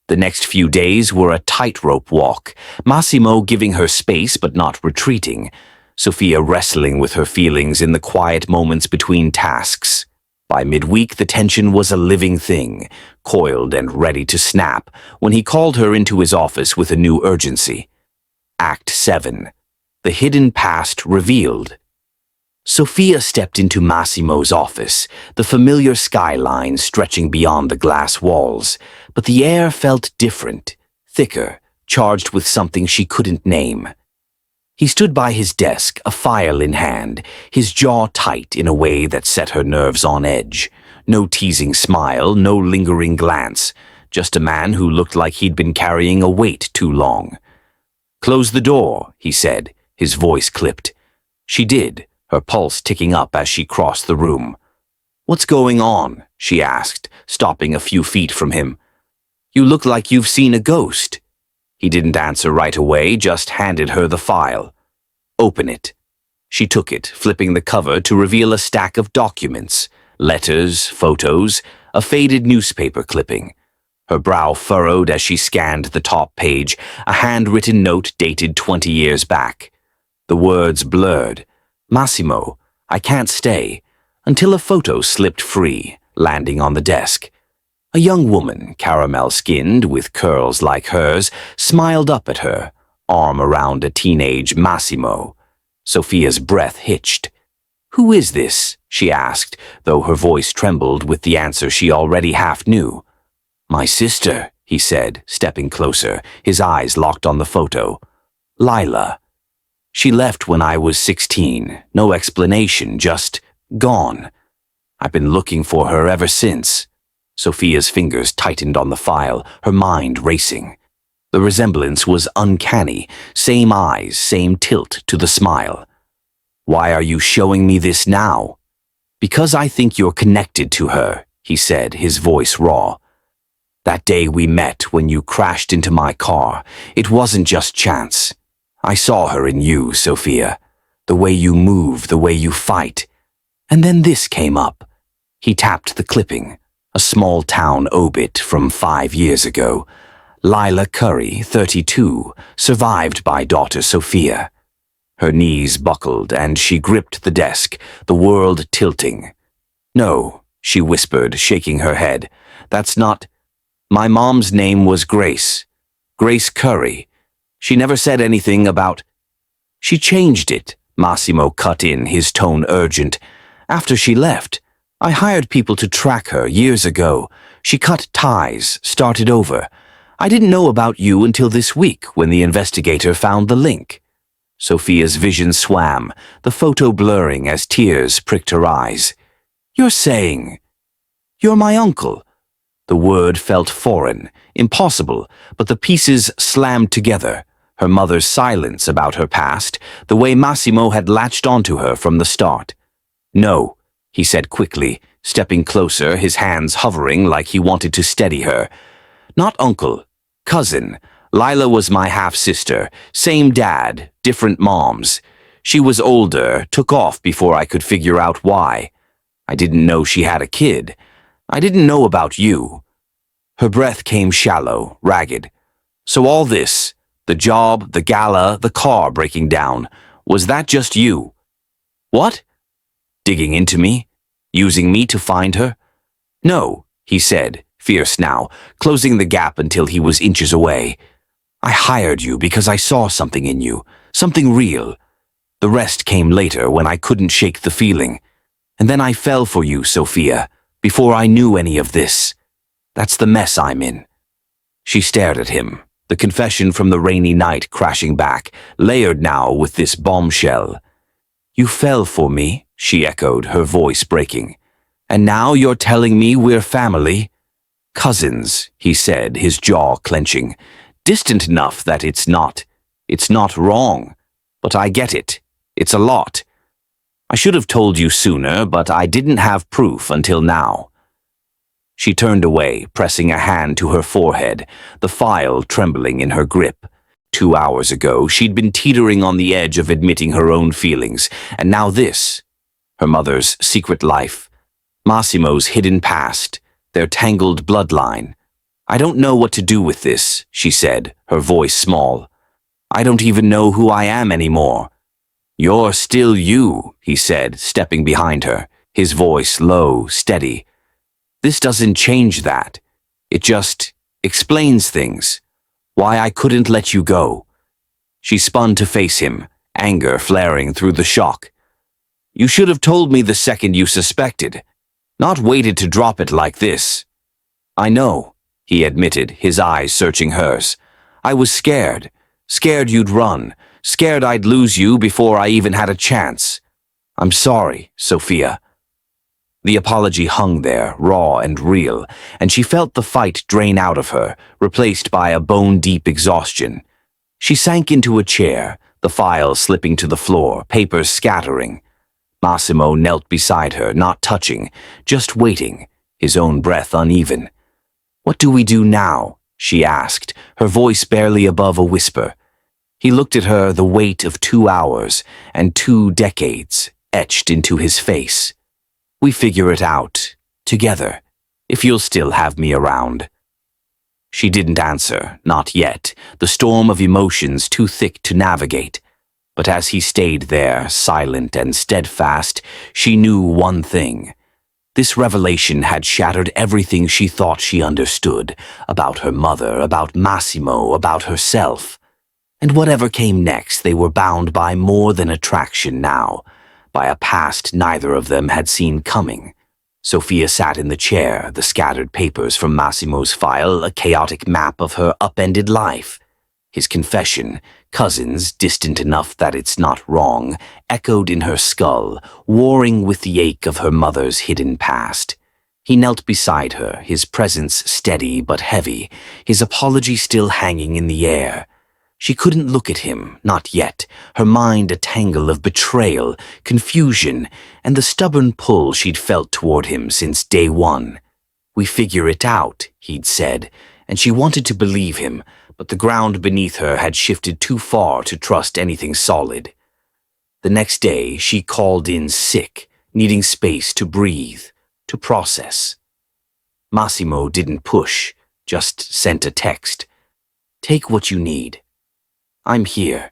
The next few days were a tightrope walk, Massimo giving her space but not retreating, Sophia wrestling with her feelings in the quiet moments between tasks. By midweek, the tension was a living thing, coiled and ready to snap, when he called her into his office with a new urgency. Act 7. The Hidden Past Revealed. Sophia stepped into Massimo's office, the familiar skyline stretching beyond the glass walls, but the air felt different, thicker, charged with something she couldn't name. He stood by his desk, a file in hand, his jaw tight in a way that set her nerves on edge. No teasing smile, no lingering glance, just a man who looked like he'd been carrying a weight too long. Close the door, he said, his voice clipped. She did, her pulse ticking up as she crossed the room. What's going on? She asked, stopping a few feet from him. You look like you've seen a ghost. He didn't answer right away, just handed her the file. Open it. She took it, flipping the cover to reveal a stack of documents, letters, photos, a faded newspaper clipping. Her brow furrowed as she scanned the top page, a handwritten note dated 20 years back. The words blurred. Massimo, I can't stay, until a photo slipped free, landing on the desk. A young woman, caramel-skinned, with curls like hers, smiled up at her, arm around a teenage Massimo. Sophia's breath hitched. Who is this? She asked, though her voice trembled with the answer she already half knew. My sister, he said, stepping closer, his eyes locked on the photo. Lila. She left when I was 16, no explanation, just gone. I've been looking for her ever since. Sophia's fingers tightened on the file, her mind racing. The resemblance was uncanny, same eyes, same tilt to the smile. Why are you showing me this now? Because I think you're connected to her, he said, his voice raw. That day we met when you crashed into my car, it wasn't just chance. I saw her in you, Sophia. The way you move, the way you fight. And then this came up. He tapped the clipping. A small-town obit from 5 years ago. Lila Curry, 32, survived by daughter Sophia. Her knees buckled and she gripped the desk, the world tilting. No, she whispered, shaking her head. That's not... My mom's name was Grace. Grace Curry. She never said anything about... She changed it, Massimo cut in, his tone urgent. After she left, I hired people to track her years ago. She cut ties, started over. I didn't know about you until this week when the investigator found the link. Sophia's vision swam, the photo blurring as tears pricked her eyes. You're saying... You're my uncle. The word felt foreign, impossible, but the pieces slammed together. Her mother's silence about her past, the way Massimo had latched onto her from the start. "No," he said quickly, stepping closer, his hands hovering like he wanted to steady her. "Not uncle, cousin. Lila was my half-sister, same dad, different moms. She was older, took off before I could figure out why. I didn't know she had a kid. I didn't know about you." Her breath came shallow, ragged. "So all this, the job, the gala, the car breaking down, was that just you?" "What? Digging into me? Using me to find her?" "No," he said, fierce now, closing the gap until he was inches away. "I hired you because I saw something in you, something real. The rest came later when I couldn't shake the feeling. And then I fell for you, Sophia, before I knew any of this. That's the mess I'm in." She stared at him, the confession from the rainy night crashing back, layered now with this bombshell. "You fell for me," she echoed, her voice breaking. "And now you're telling me we're family?" "Cousins," he said, his jaw clenching. "Distant enough that it's not wrong. But I get it. It's a lot. I should have told you sooner, but I didn't have proof until now." She turned away, pressing a hand to her forehead, the file trembling in her grip. 2 hours ago, she'd been teetering on the edge of admitting her own feelings, and now this. Her mother's secret life, Massimo's hidden past, their tangled bloodline. "I don't know what to do with this," she said, her voice small. "I don't even know who I am anymore." "You're still you," he said, stepping behind her, his voice low, steady. "This doesn't change that. It just explains things. Why I couldn't let you go." She spun to face him, anger flaring through the shock. "You should have told me the second you suspected, not waited to drop it like this." "I know," he admitted, his eyes searching hers. "I was scared. Scared you'd run. Scared I'd lose you before I even had a chance. I'm sorry, Sophia." The apology hung there, raw and real, and she felt the fight drain out of her, replaced by a bone-deep exhaustion. She sank into a chair, the file slipping to the floor, papers scattering. Massimo knelt beside her, not touching, just waiting, his own breath uneven. "What do we do now?" she asked, her voice barely above a whisper. He looked at her, the weight of 2 hours and 2 decades etched into his face. "We figure it out, together, if you'll still have me around." She didn't answer, not yet, the storm of emotions too thick to navigate. But as he stayed there, silent and steadfast, she knew one thing. This revelation had shattered everything she thought she understood, about her mother, about Massimo, about herself. And whatever came next, they were bound by more than attraction now, by a past neither of them had seen coming. Sophia sat in the chair, the scattered papers from Massimo's file, a chaotic map of her upended life. His confession, cousins distant enough that it's not wrong, echoed in her skull, warring with the ache of her mother's hidden past. He knelt beside her, his presence steady but heavy, his apology still hanging in the air. She couldn't look at him, not yet, her mind a tangle of betrayal, confusion, and the stubborn pull she'd felt toward him since day one. "We figure it out," he'd said, and she wanted to believe him, but the ground beneath her had shifted too far to trust anything solid. The next day, she called in sick, needing space to breathe, to process. Massimo didn't push, just sent a text. "Take what you need. I'm here."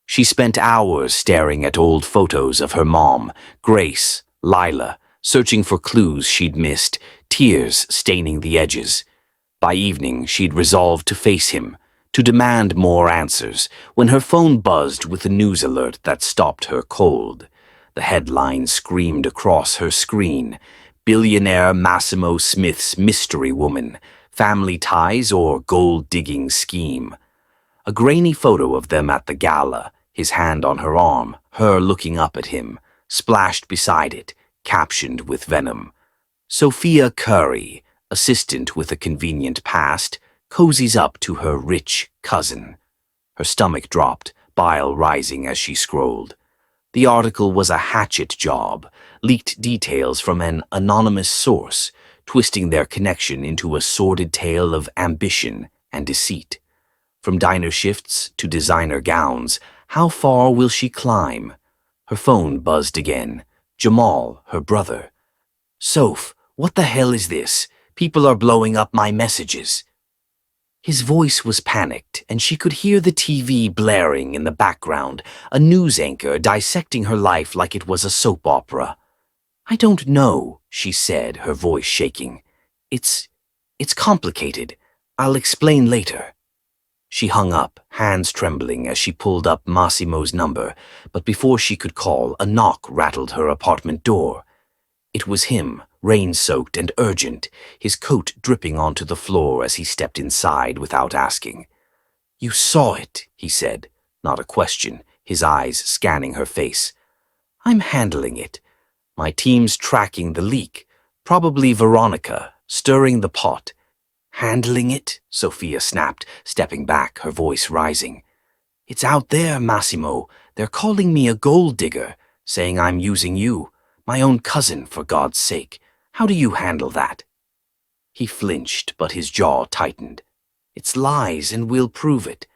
She spent hours staring at old photos of her mom, Grace, Lila, searching for clues she'd missed, tears staining the edges. By evening, she'd resolved to face him, to demand more answers, when her phone buzzed with a news alert that stopped her cold. The headline screamed across her screen, "Billionaire Massimo Smith's mystery woman, family ties or gold-digging scheme." A grainy photo of them at the gala, his hand on her arm, her looking up at him, splashed beside it, captioned with venom. "Sophia Curry, assistant with a convenient past, cozies up to her rich cousin. Her stomach dropped, bile rising as she scrolled. The article was a hatchet job, leaked details from an anonymous source, twisting their connection into a sordid tale of ambition and deceit. From diner shifts to designer gowns, how far will she climb? Her phone buzzed again. Jamal, her brother. "Soph, what the hell is this? People are blowing up my messages." His voice was panicked, and she could hear the TV blaring in the background, a news anchor dissecting her life like it was a soap opera. "I don't know," she said, her voice shaking. It's complicated. I'll explain later." She hung up, hands trembling as she pulled up Massimo's number, but before she could call, a knock rattled her apartment door. It was him, rain-soaked and urgent, his coat dripping onto the floor as he stepped inside without asking. "You saw it," he said, not a question, his eyes scanning her face. "I'm handling it. My team's tracking the leak. Probably Veronica, stirring the pot." "Handling it?" Sophia snapped, stepping back, her voice rising. "It's out there, Massimo. They're calling me a gold digger, saying I'm using you. My own cousin, for God's sake. How do you handle that?" He flinched, but his jaw tightened. "It's lies, and we'll prove it.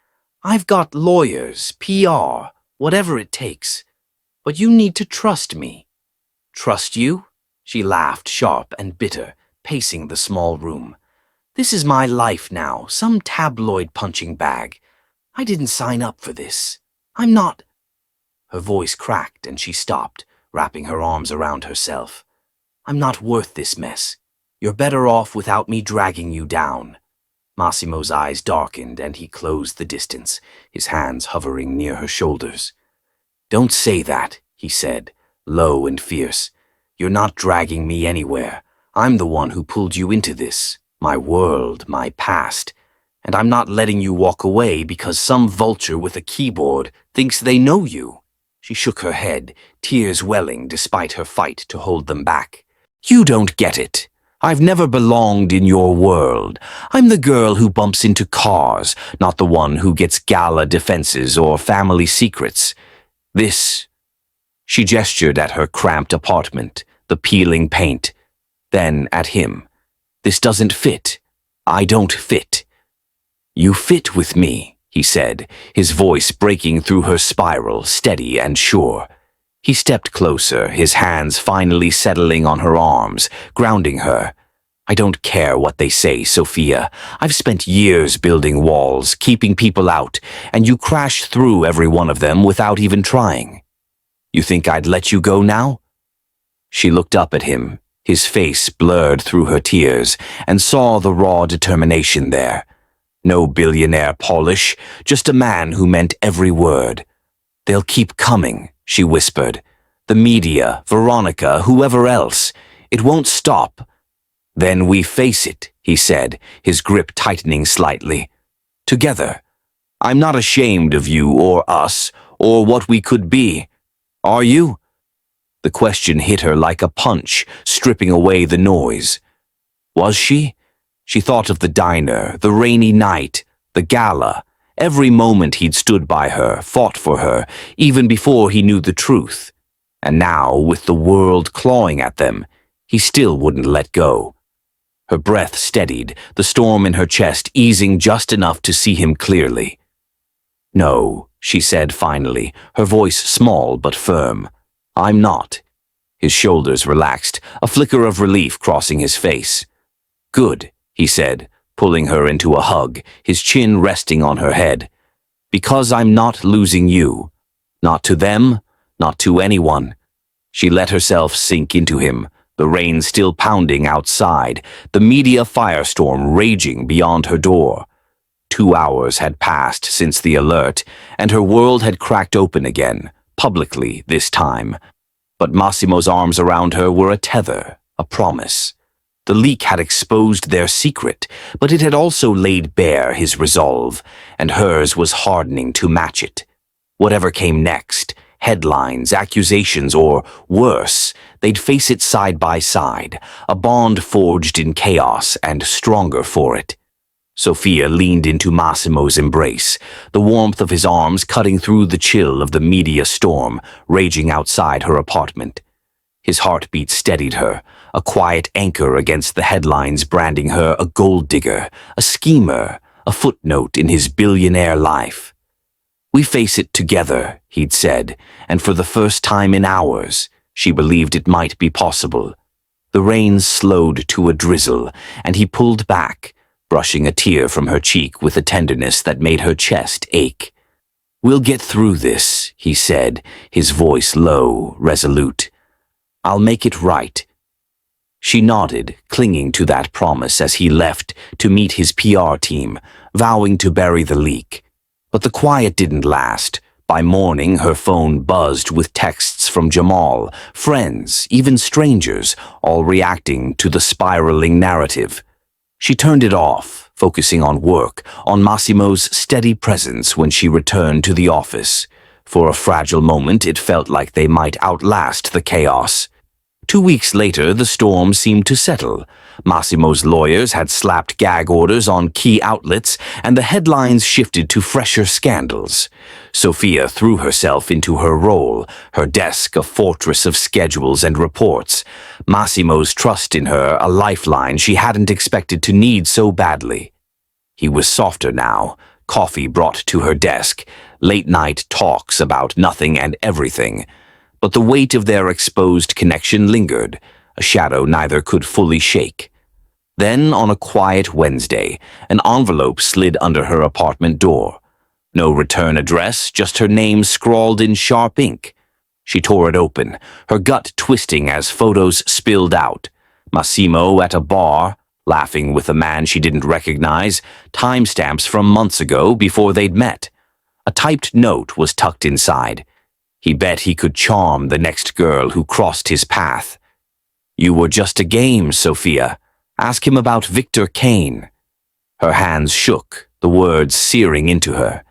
I've got lawyers, PR, whatever it takes. But you need to trust me." "Trust you?" She laughed, sharp and bitter, pacing the small room. "This is my life now, some tabloid punching bag. I didn't sign up for this. I'm not—" Her voice cracked and she stopped, wrapping her arms around herself. "I'm not worth this mess. You're better off without me dragging you down." Massimo's eyes darkened and he closed the distance, his hands hovering near her shoulders. "Don't say that," he said, low and fierce. "You're not dragging me anywhere. I'm the one who pulled you into this, my world, my past. And I'm not letting you walk away because some vulture with a keyboard thinks they know you." She shook her head, tears welling despite her fight to hold them back. "You don't get it. I've never belonged in your world. I'm the girl who bumps into cars, not the one who gets gala defenses or family secrets. This—" She gestured at her cramped apartment, the peeling paint, then at him. "This doesn't fit. I don't fit." "You fit with me," he said, his voice breaking through her spiral, steady and sure. He stepped closer, his hands finally settling on her arms, grounding her. "I don't care what they say, Sophia. I've spent years building walls, keeping people out, and you crashed through every one of them without even trying. You think I'd let you go now?" She looked up at him, his face blurred through her tears, and saw the raw determination there. No billionaire polish, just a man who meant every word. "They'll keep coming," she whispered. "The media, Veronica, whoever else. It won't stop." "Then we face it," he said, his grip tightening slightly. "Together. I'm not ashamed of you or us, or what we could be. Are you?" The question hit her like a punch, stripping away the noise. Was she? She thought of the diner, the rainy night, the gala, every moment he'd stood by her, fought for her, even before he knew the truth. And now, with the world clawing at them, he still wouldn't let go. Her breath steadied, the storm in her chest easing just enough to see him clearly. "No," she said finally, her voice small but firm. "I'm not." His shoulders relaxed, a flicker of relief crossing his face. "Good," he said, pulling her into a hug, his chin resting on her head. "Because I'm not losing you. Not to them, not to anyone." She let herself sink into him, the rain still pounding outside, the media firestorm raging beyond her door. 2 hours had passed since the alert, and her world had cracked open again, publicly this time. But Massimo's arms around her were a tether, a promise. The leak had exposed their secret, but it had also laid bare his resolve, and hers was hardening to match it. Whatever came next, Headlines, accusations, or worse, they'd face it side by side, a bond forged in chaos and stronger for it. Sophia leaned into Massimo's embrace, the warmth of his arms cutting through the chill of the media storm raging outside her apartment. His heartbeat steadied her, a quiet anchor against the headlines branding her a gold digger, a schemer, a footnote in his billionaire life. "We face it together," he'd said, and for the first time in hours, she believed it might be possible. The rain slowed to a drizzle, and he pulled back, brushing a tear from her cheek with a tenderness that made her chest ache. "We'll get through this," he said, his voice low, resolute. "I'll make it right." She nodded, clinging to that promise as he left to meet his PR team, vowing to bury the leak. But the quiet didn't last. By morning, her phone buzzed with texts from Jamal, friends, even strangers, all reacting to the spiraling narrative. She turned it off, focusing on work, on Massimo's steady presence when she returned to the office. For a fragile moment, it felt like they might outlast the chaos. 2 weeks later, the storm seemed to settle. Massimo's lawyers had slapped gag orders on key outlets, and the headlines shifted to fresher scandals. Sophia threw herself into her role, her desk a fortress of schedules and reports. Massimo's trust in her a lifeline she hadn't expected to need so badly. He was softer now, coffee brought to her desk, late-night talks about nothing and everything. But the weight of their exposed connection lingered, a shadow neither could fully shake. Then, on a quiet Wednesday, an envelope slid under her apartment door. No return address, just her name scrawled in sharp ink. She tore it open, her gut twisting as photos spilled out. Massimo at a bar, laughing with a man she didn't recognize, timestamps from months ago before they'd met. A typed note was tucked inside. He bet he could charm the next girl who crossed his path. "You were just a game, Sophia. Ask him about Victor Kane." Her hands shook, the words searing into her.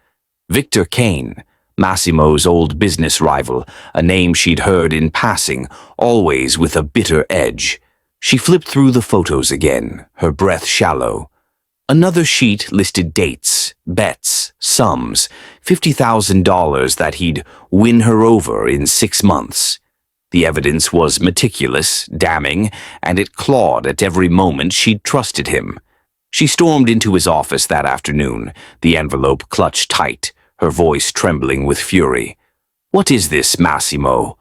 Victor Kane, Massimo's old business rival, a name she'd heard in passing, always with a bitter edge. She flipped through the photos again, her breath shallow. Another sheet listed dates, bets, sums, $50,000 that he'd win her over in 6 months. The evidence was meticulous, damning, and it clawed at every moment she'd trusted him. She stormed into his office that afternoon, the envelope clutched tight, her voice trembling with fury. "What is this, Massimo?"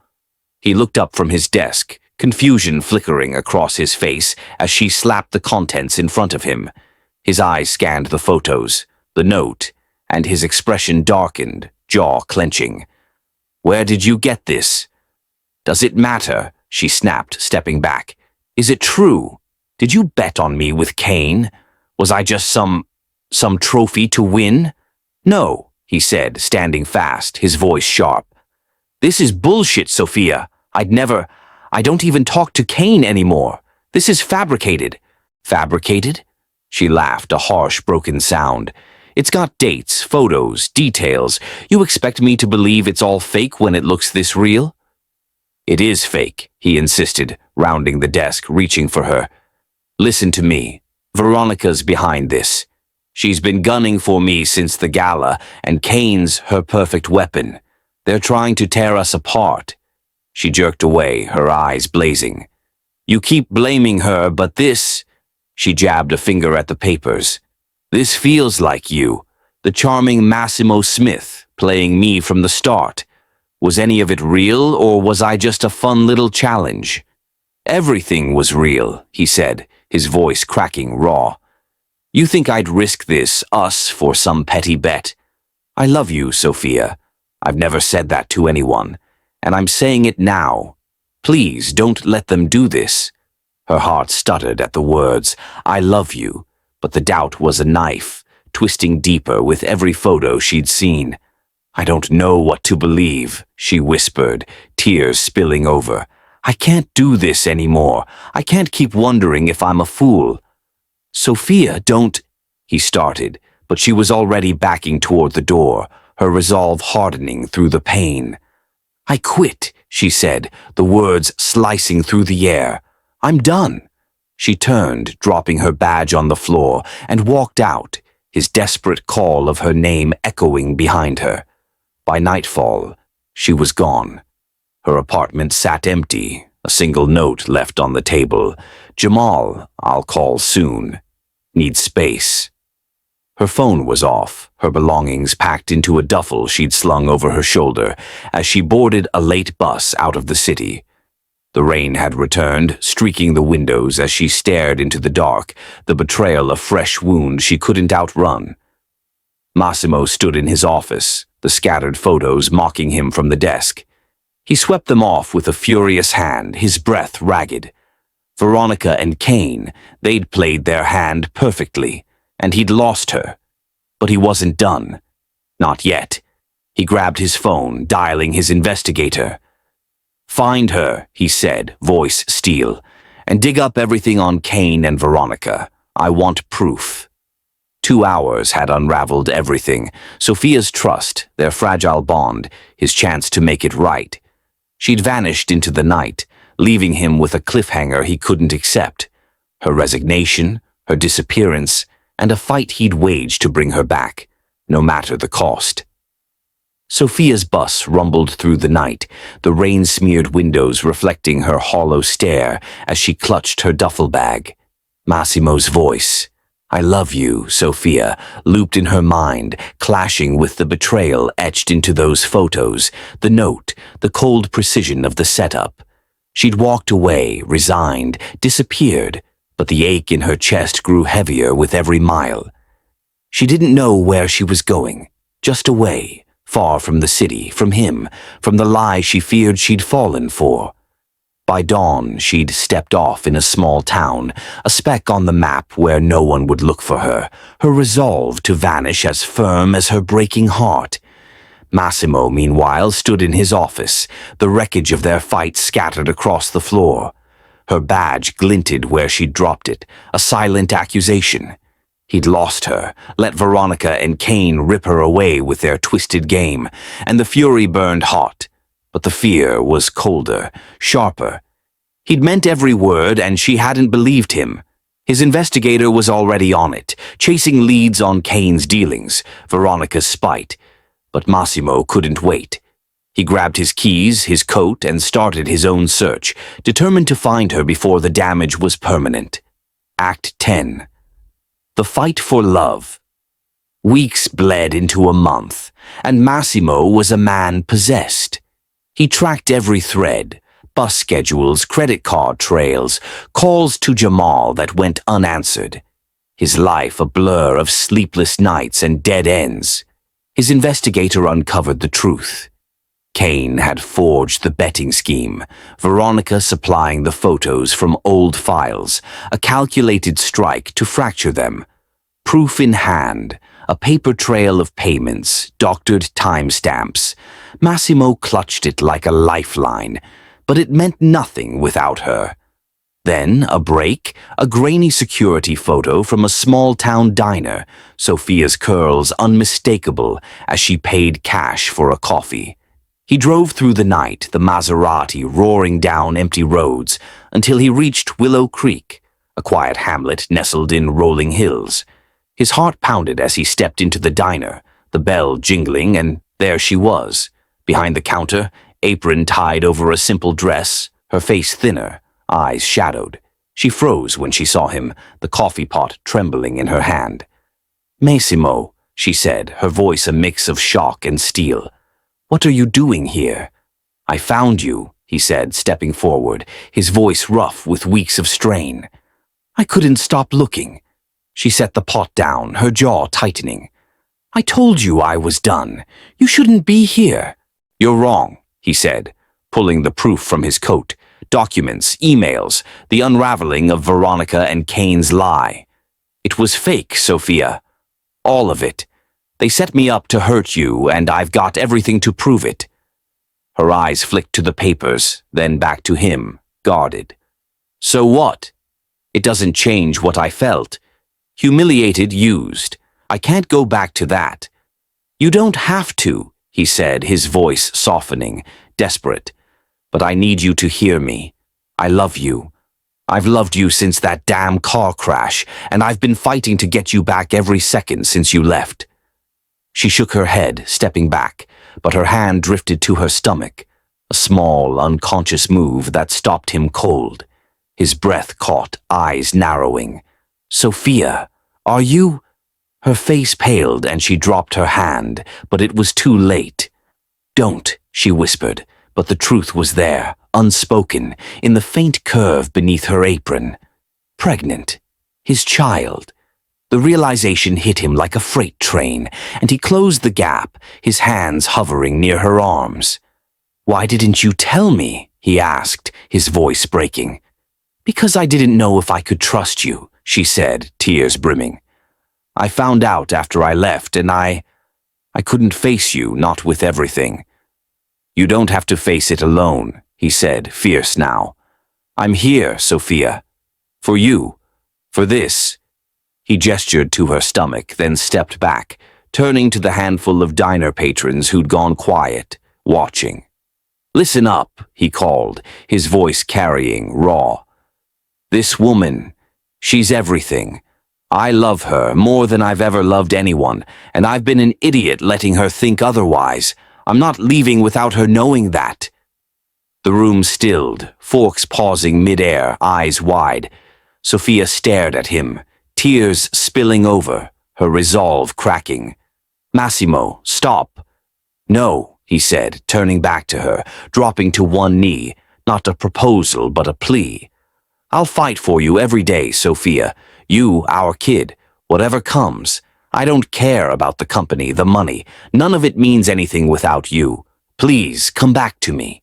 He looked up from his desk, confusion flickering across his face as she slapped the contents in front of him. His eyes scanned the photos, the note, and his expression darkened, jaw clenching. "Where did you get this?" "Does it matter?" she snapped, stepping back. "Is it true? Did you bet on me with Kane? Was I just some trophy to win?" "No," he said, standing fast, his voice sharp. "This is bullshit, Sophia. I don't even talk to Kane anymore. This is fabricated." "Fabricated?" She laughed, a harsh, broken sound. "It's got dates, photos, details. You expect me to believe it's all fake when it looks this real?" "It is fake," he insisted, rounding the desk, reaching for her. "Listen to me. Veronica's behind this. She's been gunning for me since the gala, and Kane's her perfect weapon. They're trying to tear us apart." She jerked away, her eyes blazing. "You keep blaming her, but this—" She jabbed a finger at the papers. "This feels like you, the charming Massimo Smith, playing me from the start. Was any of it real, or was I just a fun little challenge?" "Everything was real," he said, his voice cracking raw. "You think I'd risk this, us, for some petty bet? I love you, Sophia. I've never said that to anyone, and I'm saying it now. Please don't let them do this." Her heart stuttered at the words, "I love you," but the doubt was a knife, twisting deeper with every photo she'd seen. "I don't know what to believe," she whispered, tears spilling over. "I can't do this anymore. I can't keep wondering if I'm a fool." "Sophia, don't—" he started, but she was already backing toward the door, her resolve hardening through the pain. "I quit," she said, the words slicing through the air. "I'm done." She turned, dropping her badge on the floor, and walked out, his desperate call of her name echoing behind her. By nightfall, she was gone. Her apartment sat empty, a single note left on the table. "Jamal, I'll call soon. Need space." Her phone was off, her belongings packed into a duffel she'd slung over her shoulder as she boarded a late bus out of the city. The rain had returned, streaking the windows as she stared into the dark, the betrayal of fresh wound she couldn't outrun. Massimo stood in his office, the scattered photos mocking him from the desk. He swept them off with a furious hand, his breath ragged. Veronica and Kane, they'd played their hand perfectly, and he'd lost her. But he wasn't done. Not yet. He grabbed his phone, dialing his investigator. "Find her," he said, voice steel, "and dig up everything on Kane and Veronica. I want proof." 2 hours had unraveled everything. Sophia's trust, their fragile bond, his chance to make it right. She'd vanished into the night, leaving him with a cliffhanger he couldn't accept. Her resignation, her disappearance, and a fight he'd waged to bring her back, no matter the cost. Sophia's bus rumbled through the night, the rain-smeared windows reflecting her hollow stare as she clutched her duffel bag. Massimo's voice, "I love you, Sophia," looped in her mind, clashing with the betrayal etched into those photos, the note, the cold precision of the setup. She'd walked away, resigned, disappeared, but the ache in her chest grew heavier with every mile. She didn't know where she was going, just away, far from the city, from him, from the lie she feared she'd fallen for. By dawn, she'd stepped off in a small town, a speck on the map where no one would look for her, her resolve to vanish as firm as her breaking heart. Massimo, meanwhile, stood in his office, the wreckage of their fight scattered across the floor. Her badge glinted where she'd dropped it, a silent accusation. He'd lost her, let Veronica and Kane rip her away with their twisted game, and the fury burned hot. But the fear was colder, sharper. He'd meant every word, and she hadn't believed him. His investigator was already on it, chasing leads on Kane's dealings, Veronica's spite. But Massimo couldn't wait. He grabbed his keys, his coat, and started his own search, determined to find her before the damage was permanent. Act 10. The fight for love. Weeks bled into a month, and Massimo was a man possessed. He tracked every thread, bus schedules, credit card trails, calls to Jamal that went unanswered. His life a blur of sleepless nights and dead ends. His investigator uncovered the truth. Kane had forged the betting scheme, Veronica supplying the photos from old files, a calculated strike to fracture them. Proof in hand, a paper trail of payments, doctored timestamps. Massimo clutched it like a lifeline, but it meant nothing without her. Then a break, a grainy security photo from a small-town diner, Sophia's curls unmistakable as she paid cash for a coffee. He drove through the night, the Maserati roaring down empty roads, until he reached Willow Creek, a quiet hamlet nestled in rolling hills. His heart pounded as he stepped into the diner, the bell jingling, and there she was, behind the counter, apron tied over a simple dress, her face thinner, eyes shadowed. She froze when she saw him, the coffee pot trembling in her hand. "Massimo," she said, her voice a mix of shock and steel. "What are you doing here?" "I found you," he said, stepping forward, his voice rough with weeks of strain. "I couldn't stop looking." She set the pot down, her jaw tightening. "I told you I was done. You shouldn't be here." "You're wrong," he said, pulling the proof from his coat. Documents, emails, the unraveling of Veronica and Kane's lie. "It was fake, Sophia. All of it. They set me up to hurt you, and I've got everything to prove it." Her eyes flicked to the papers, then back to him, guarded. "So what? It doesn't change what I felt. Humiliated, used. I can't go back to that." "You don't have to," he said, his voice softening, desperate. "But I need you to hear me. I love you. I've loved you since that damn car crash, and I've been fighting to get you back every second since you left." She shook her head, stepping back, but her hand drifted to her stomach, a small, unconscious move that stopped him cold. His breath caught, eyes narrowing. "Sophia, are you—" Her face paled and she dropped her hand, but it was too late. "Don't," she whispered, but the truth was there, unspoken, in the faint curve beneath her apron. Pregnant. His child. The realization hit him like a freight train, and he closed the gap, his hands hovering near her arms. "Why didn't you tell me?" he asked, his voice breaking. "Because I didn't know if I could trust you," she said, tears brimming. "I found out after I left, and I couldn't face you, not with everything." "You don't have to face it alone," he said, fierce now. "I'm here, Sophia. For you. For this." He gestured to her stomach, then stepped back, turning to the handful of diner patrons who'd gone quiet, watching. "Listen up," he called, his voice carrying, raw. "This woman, she's everything. I love her more than I've ever loved anyone, and I've been an idiot letting her think otherwise. I'm not leaving without her knowing that." The room stilled, Forks pausing mid-air, eyes wide. Sophia stared at him, tears spilling over, her resolve cracking. "Massimo, stop." "No," he said, turning back to her, dropping to one knee, not a proposal but a plea. "I'll fight for you every day, Sophia. You, our kid, whatever comes. I don't care about the company, the money. None of it means anything without you. Please, come back to me."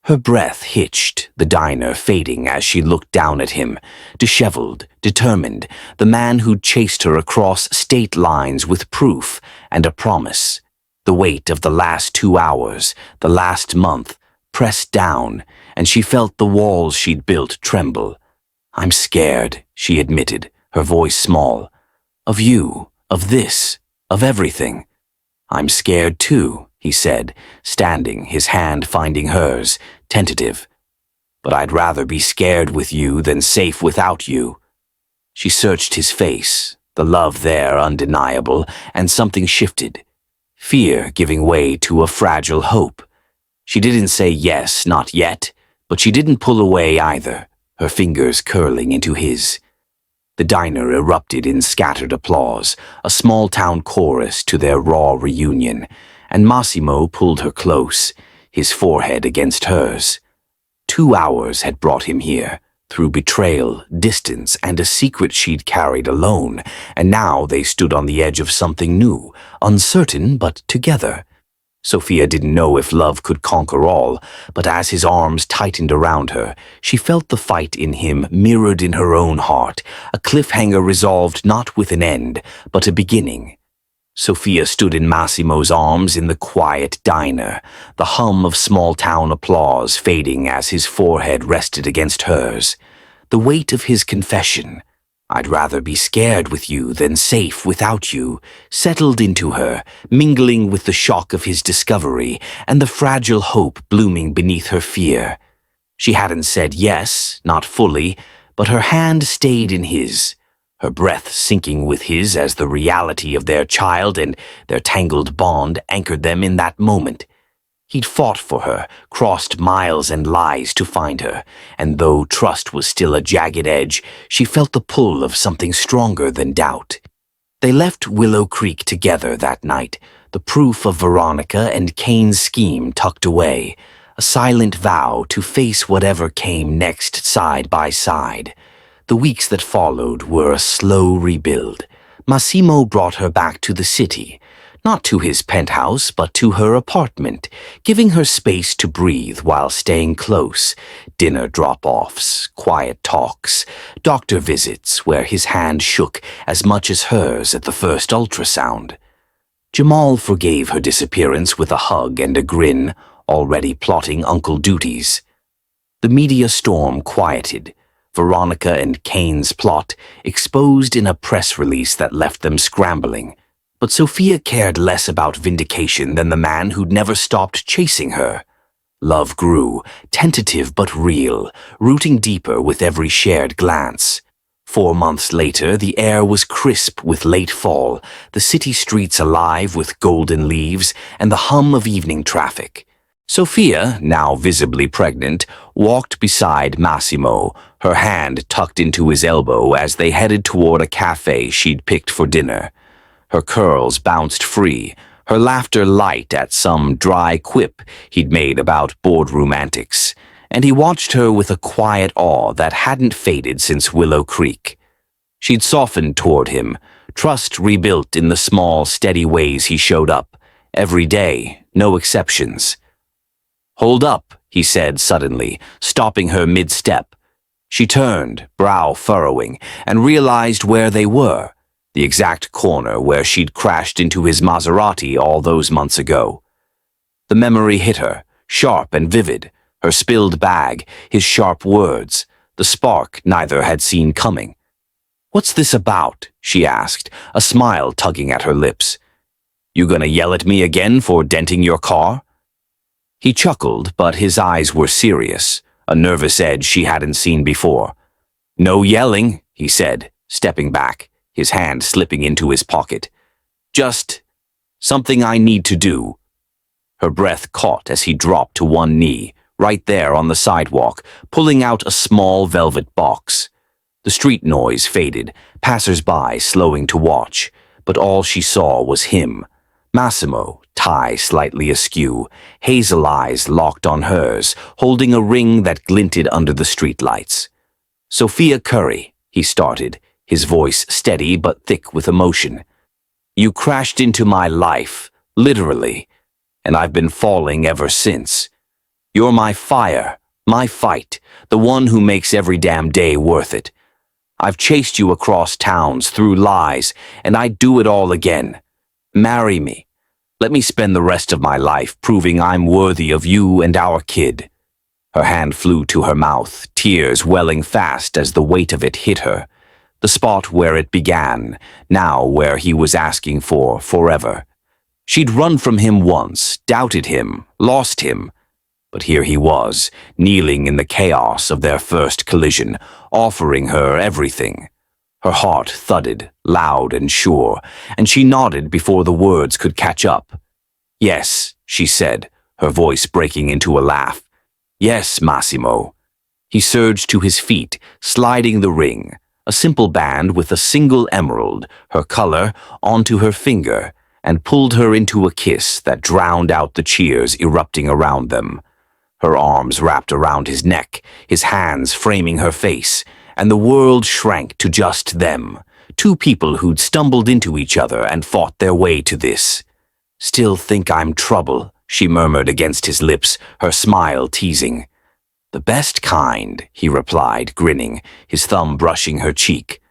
Her breath hitched, the diner fading as she looked down at him, disheveled, determined, the man who'd chased her across state lines with proof and a promise. The weight of the last 2 hours, the last month, pressed down, and she felt the walls she'd built tremble. "I'm scared," she admitted, her voice small. "Of you, of this, of everything." "I'm scared too," he said, standing, his hand finding hers, tentative. "But I'd rather be scared with you than safe without you." She searched his face, the love there undeniable, and something shifted. Fear giving way to a fragile hope. She didn't say yes, not yet, but she didn't pull away either, her fingers curling into his. The diner erupted in scattered applause, a small-town chorus to their raw reunion, and Massimo pulled her close, his forehead against hers. 2 hours had brought him here, through betrayal, distance, and a secret she'd carried alone, and now they stood on the edge of something new, uncertain but together. Sophia didn't know if love could conquer all, but as his arms tightened around her, she felt the fight in him mirrored in her own heart, a cliffhanger resolved not with an end, but a beginning. Sophia stood in Massimo's arms in the quiet diner, the hum of small-town applause fading as his forehead rested against hers. The weight of his confession, "I'd rather be scared with you than safe without you," settled into her, mingling with the shock of his discovery and the fragile hope blooming beneath her fear. She hadn't said yes, not fully, but her hand stayed in his, her breath sinking with his as the reality of their child and their tangled bond anchored them in that moment. He'd fought for her, crossed miles and lies to find her, and though trust was still a jagged edge, she felt the pull of something stronger than doubt. They left Willow Creek together that night, the proof of Veronica and Kane's scheme tucked away, a silent vow to face whatever came next side by side. The weeks that followed were a slow rebuild. Massimo brought her back to the city, not to his penthouse, but to her apartment, giving her space to breathe while staying close. Dinner drop-offs, quiet talks, doctor visits where his hand shook as much as hers at the first ultrasound. Jamal forgave her disappearance with a hug and a grin, already plotting uncle duties. The media storm quieted. Veronica and Kane's plot exposed in a press release that left them scrambling. But Sophia cared less about vindication than the man who'd never stopped chasing her. Love grew, tentative but real, rooting deeper with every shared glance. 4 months later, the air was crisp with late fall, the city streets alive with golden leaves and the hum of evening traffic. Sophia, now visibly pregnant, walked beside Massimo, her hand tucked into his elbow as they headed toward a cafe she'd picked for dinner. Her curls bounced free, her laughter light at some dry quip he'd made about boardroom antics, and he watched her with a quiet awe that hadn't faded since Willow Creek. She'd softened toward him, trust rebuilt in the small, steady ways he showed up, every day, no exceptions. "Hold up," he said suddenly, stopping her mid-step. She turned, brow furrowing, and realized where they were, the exact corner where she'd crashed into his Maserati all those months ago. The memory hit her, sharp and vivid, her spilled bag, his sharp words, the spark neither had seen coming. "What's this about?" she asked, a smile tugging at her lips. "You gonna yell at me again for denting your car?" He chuckled, but his eyes were serious, a nervous edge she hadn't seen before. "No yelling," he said, stepping back, his hand slipping into his pocket. "Just something I need to do." Her breath caught as he dropped to one knee, right there on the sidewalk, pulling out a small velvet box. The street noise faded, passers-by slowing to watch, but all she saw was him. Massimo, tie slightly askew, hazel eyes locked on hers, holding a ring that glinted under the streetlights. "Sophia Curry," he started, his voice steady but thick with emotion. "You crashed into my life, literally, and I've been falling ever since. You're my fire, my fight, the one who makes every damn day worth it. I've chased you across towns, through lies, and I'd do it all again. Marry me. Let me spend the rest of my life proving I'm worthy of you and our kid." Her hand flew to her mouth, tears welling fast as the weight of it hit her. The spot where it began, now where he was asking for forever. She'd run from him once, doubted him, lost him. But here he was, kneeling in the chaos of their first collision, offering her everything. Her heart thudded, loud and sure, and she nodded before the words could catch up. "Yes," she said, her voice breaking into a laugh. "Yes, Massimo." He surged to his feet, sliding the ring, a simple band with a single emerald, her color, onto her finger, and pulled her into a kiss that drowned out the cheers erupting around them. Her arms wrapped around his neck, his hands framing her face, and the world shrank to just them, two people who'd stumbled into each other and fought their way to this. "Still think I'm trouble," she murmured against his lips, her smile teasing. "The best kind," he replied, grinning, his thumb brushing her cheek.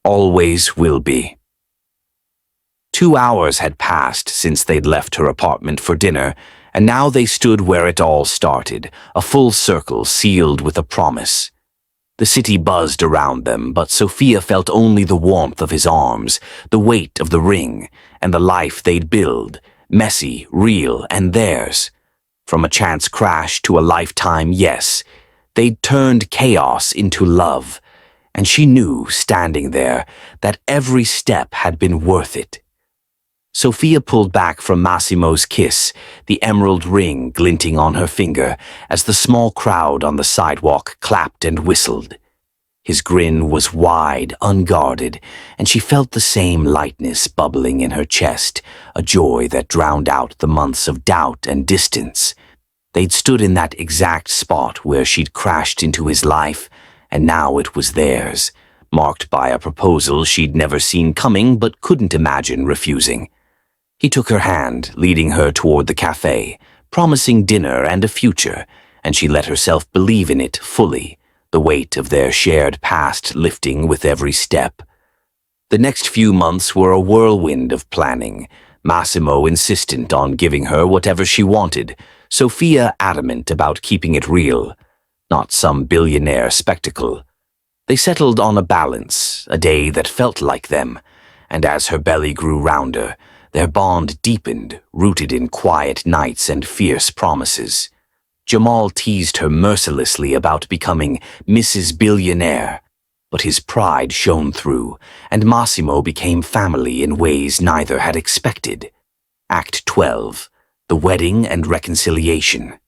"Always will be." 2 hours had passed since they'd left her apartment for dinner, and now they stood where it all started, a full circle sealed with a promise. The city buzzed around them, but Sophia felt only the warmth of his arms, the weight of the ring, and the life they'd build, messy, real, and theirs. From a chance crash to a lifetime yes, they'd turned chaos into love, and she knew, standing there, that every step had been worth it. Sophia pulled back from Massimo's kiss, the emerald ring glinting on her finger, as the small crowd on the sidewalk clapped and whistled. His grin was wide, unguarded, and she felt the same lightness bubbling in her chest, a joy that drowned out the months of doubt and distance. They'd stood in that exact spot where she'd crashed into his life, and now it was theirs, marked by a proposal she'd never seen coming but couldn't imagine refusing. He took her hand, leading her toward the cafe, promising dinner and a future, and she let herself believe in it fully, the weight of their shared past lifting with every step. The next few months were a whirlwind of planning, Massimo insistent on giving her whatever she wanted, Sophia adamant about keeping it real, not some billionaire spectacle. They settled on a balance, a day that felt like them, and as her belly grew rounder, Their bond deepened, rooted in quiet nights and fierce promises. Jamal teased her mercilessly about becoming Mrs. Billionaire, but his pride shone through, and Massimo became family in ways neither had expected. Act 12. The Wedding and Reconciliation.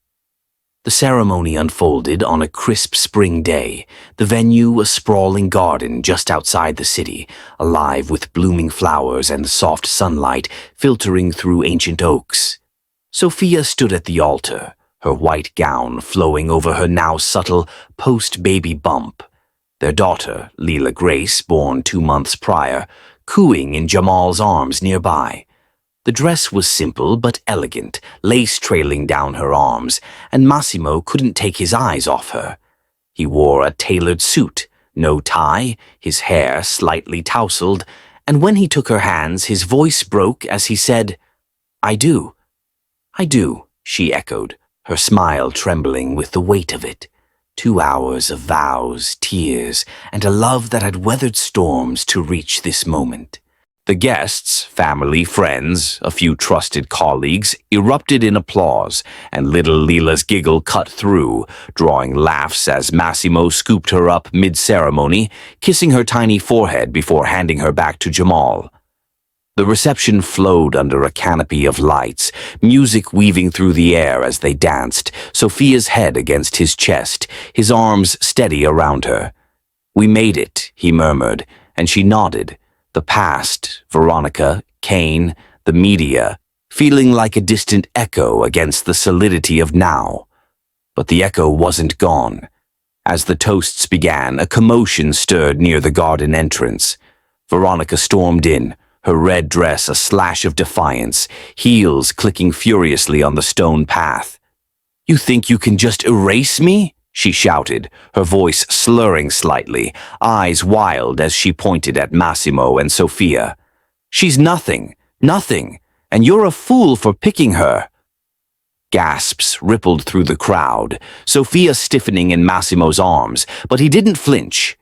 The ceremony unfolded on a crisp spring day, the venue a sprawling garden just outside the city, alive with blooming flowers and soft sunlight filtering through ancient oaks. Sophia stood at the altar, her white gown flowing over her now subtle post-baby bump. Their daughter, Leela Grace, born 2 months prior, cooing in Jamal's arms nearby. The dress was simple but elegant, lace trailing down her arms, and Massimo couldn't take his eyes off her. He wore a tailored suit, no tie, his hair slightly tousled, and when he took her hands, his voice broke as he said, "I do." "I do," she echoed, her smile trembling with the weight of it. 2 hours of vows, tears, and a love that had weathered storms to reach this moment. The guests, family, friends, a few trusted colleagues, erupted in applause, and little Leela's giggle cut through, drawing laughs as Massimo scooped her up mid-ceremony, kissing her tiny forehead before handing her back to Jamal. The reception flowed under a canopy of lights, music weaving through the air as they danced, Sophia's head against his chest, his arms steady around her. "We made it," he murmured, and she nodded. The past, Veronica, Kane, the media, feeling like a distant echo against the solidity of now. But the echo wasn't gone. As the toasts began, a commotion stirred near the garden entrance. Veronica stormed in, her red dress a slash of defiance, heels clicking furiously on the stone path. "You think you can just erase me?" she shouted, her voice slurring slightly, eyes wild as she pointed at Massimo and Sophia. "She's nothing, nothing, and you're a fool for picking her." Gasps rippled through the crowd, Sophia stiffening in Massimo's arms, but he didn't flinch.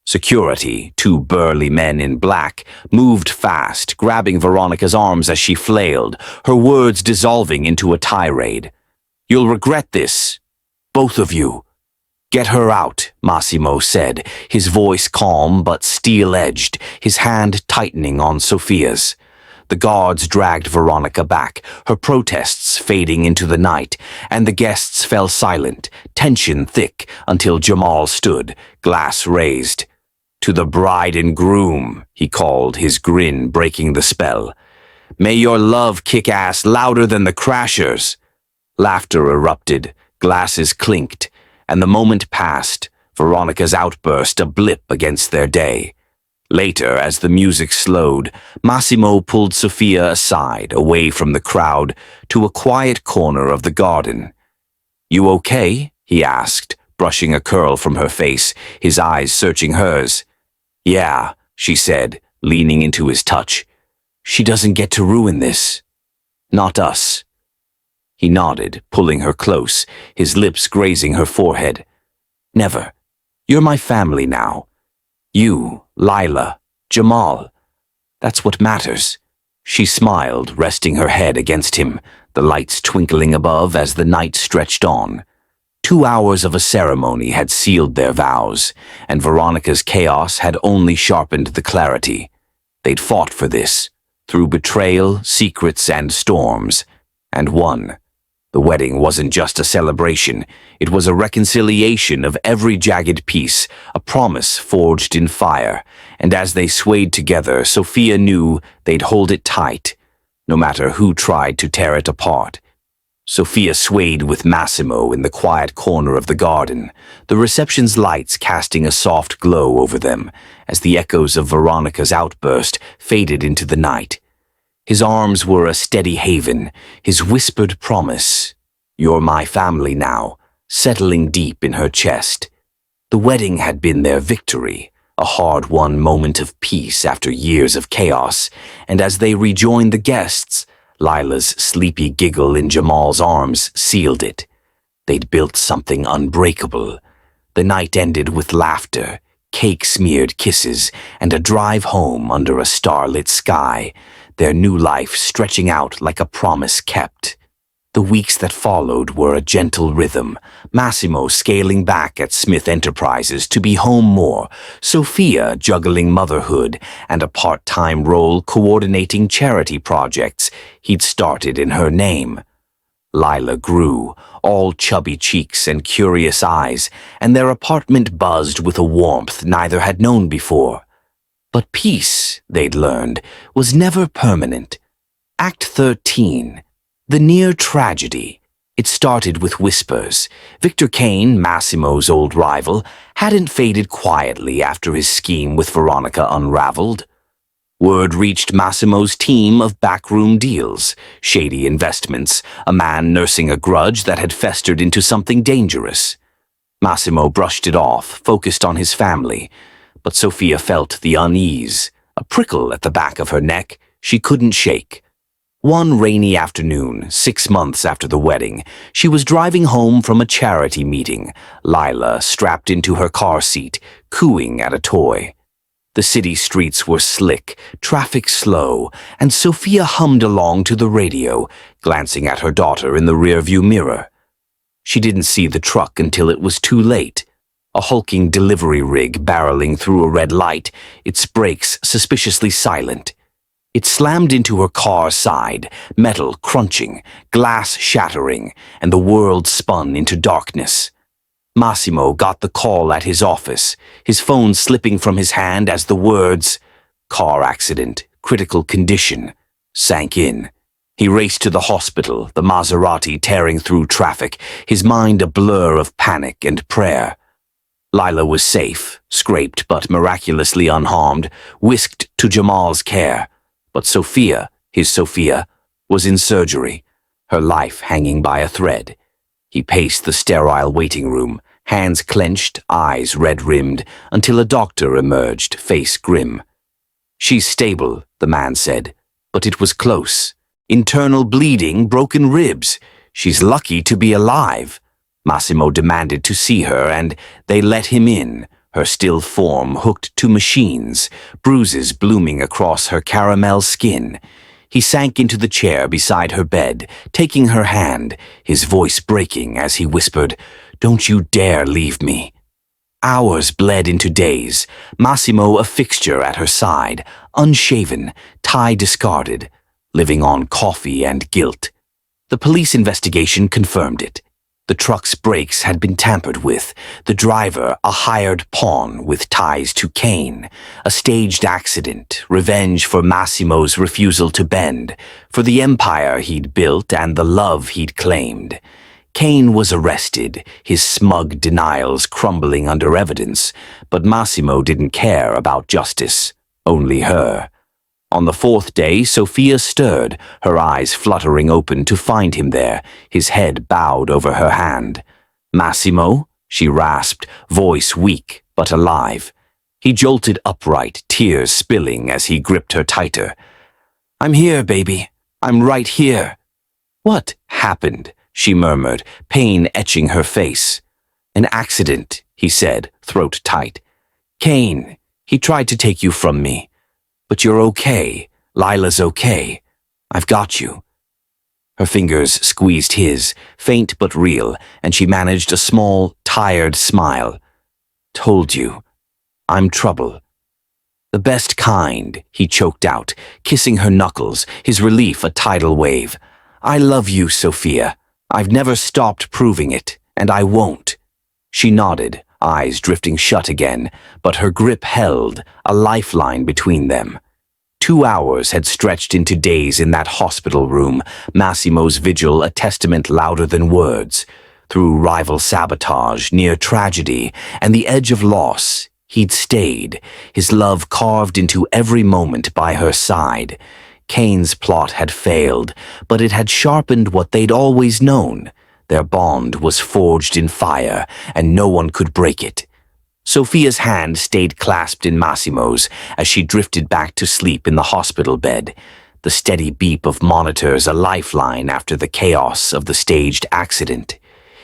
Security, 2 burly men in black, moved fast, grabbing Veronica's arms as she flailed, her words dissolving into a tirade. "You'll regret this. Both of you." "Get her out," Massimo said, his voice calm but steel-edged, his hand tightening on Sophia's. The guards dragged Veronica back, her protests fading into the night, and the guests fell silent, tension thick, until Jamal stood, glass raised. "To the bride and groom," he called, his grin breaking the spell. "May your love kick ass louder than the Crashers." Laughter erupted, glasses clinked, and the moment passed, Veronica's outburst a blip against their day. Later, as the music slowed, Massimo pulled Sophia aside, away from the crowd, to a quiet corner of the garden. "You okay?" he asked, brushing a curl from her face, his eyes searching hers. "Yeah," she said, leaning into his touch. "She doesn't get to ruin this. Not us." He nodded, pulling her close, his lips grazing her forehead. "Never. You're my family now. You, Lila, Jamal. That's what matters." She smiled, resting her head against him, the lights twinkling above as the night stretched on. 2 hours of a ceremony had sealed their vows, and Veronica's chaos had only sharpened the clarity. They'd fought for this, through betrayal, secrets, and storms, and won. The wedding wasn't just a celebration, it was a reconciliation of every jagged piece, a promise forged in fire, and as they swayed together, Sophia knew they'd hold it tight, no matter who tried to tear it apart. Sophia swayed with Massimo in the quiet corner of the garden, the reception's lights casting a soft glow over them as the echoes of Veronica's outburst faded into the night. His arms were a steady haven, his whispered promise, "You're my family now," settling deep in her chest. The wedding had been their victory, a hard-won moment of peace after years of chaos, and as they rejoined the guests, Lila's sleepy giggle in Jamal's arms sealed it. They'd built something unbreakable. The night ended with laughter, cake-smeared kisses, and a drive home under a starlit sky. their new life stretching out like a promise kept. The weeks that followed were a gentle rhythm, Massimo scaling back at Smith Enterprises to be home more, Sophia juggling motherhood and a part-time role coordinating charity projects he'd started in her name. Lila grew, all chubby cheeks and curious eyes, and their apartment buzzed with a warmth neither had known before. But peace, they'd learned, was never permanent. Act 13. The near tragedy. It started with whispers. Victor Kane, Massimo's old rival, hadn't faded quietly after his scheme with Veronica unraveled. Word reached Massimo's team of backroom deals, shady investments, a man nursing a grudge that had festered into something dangerous. Massimo brushed it off, focused on his family, but Sophia felt the unease, a prickle at the back of her neck she couldn't shake. One rainy afternoon, 6 months after the wedding, she was driving home from a charity meeting, Lila strapped into her car seat, cooing at a toy. The city streets were slick, traffic slow, and Sophia hummed along to the radio, glancing at her daughter in the rearview mirror. She didn't see the truck until it was too late. A hulking delivery rig barreling through a red light, its brakes suspiciously silent. It slammed into her car's side, metal crunching, glass shattering, and the world spun into darkness. Massimo got the call at his office, his phone slipping from his hand as the words, "car accident, critical condition," sank in. He raced to the hospital, the Maserati tearing through traffic, his mind a blur of panic and prayer. Lila was safe, scraped but miraculously unharmed, whisked to Jamal's care. But Sophia, his Sophia, was in surgery, her life hanging by a thread. He paced the sterile waiting room, hands clenched, eyes red-rimmed, until a doctor emerged, face grim. "She's stable," the man said, but it was close. "Internal bleeding, broken ribs. She's lucky to be alive." Massimo demanded to see her, and they let him in, her still form hooked to machines, bruises blooming across her caramel skin. He sank into the chair beside her bed, taking her hand, his voice breaking as he whispered, "Don't you dare leave me." Hours bled into days, Massimo a fixture at her side, unshaven, tie discarded, living on coffee and guilt. The police investigation confirmed it. The truck's brakes had been tampered with, the driver a hired pawn with ties to Kane, a staged accident, revenge for Massimo's refusal to bend, for the empire he'd built and the love he'd claimed. Kane was arrested, his smug denials crumbling under evidence, but Massimo didn't care about justice, only her. On the 4th day, Sophia stirred, her eyes fluttering open to find him there, his head bowed over her hand. "Massimo?" she rasped, voice weak but alive. He jolted upright, tears spilling as he gripped her tighter. "I'm here, baby. I'm right here." "What happened?" she murmured, pain etching her face. "An accident," he said, throat tight. "Kane, he tried to take you from me. But you're okay. Lila's okay. I've got you." Her fingers squeezed his, faint but real, and she managed a small, tired smile. "Told you. I'm trouble." "The best kind," he choked out, kissing her knuckles, his relief a tidal wave. "I love you, Sophia. I've never stopped proving it, and I won't." She nodded, eyes drifting shut again, but her grip held, a lifeline between them. 2 hours had stretched into days in that hospital room, Massimo's vigil a testament louder than words. Through rival sabotage, near tragedy, and the edge of loss, he'd stayed, his love carved into every moment by her side. Kane's plot had failed, but it had sharpened what they'd always known. Their bond was forged in fire, and no one could break it. Sophia's hand stayed clasped in Massimo's as she drifted back to sleep in the hospital bed, the steady beep of monitors a lifeline after the chaos of the staged accident.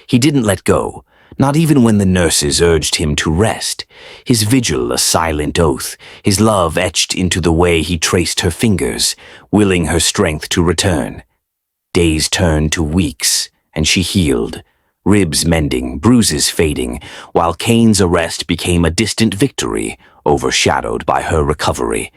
He didn't let go. not even when the nurses urged him to rest. His vigil a silent oath, his love etched into the way he traced her fingers, willing her strength to return. Days turned to weeks, and she healed, ribs mending, bruises fading, while Kane's arrest became a distant victory, overshadowed by her recovery.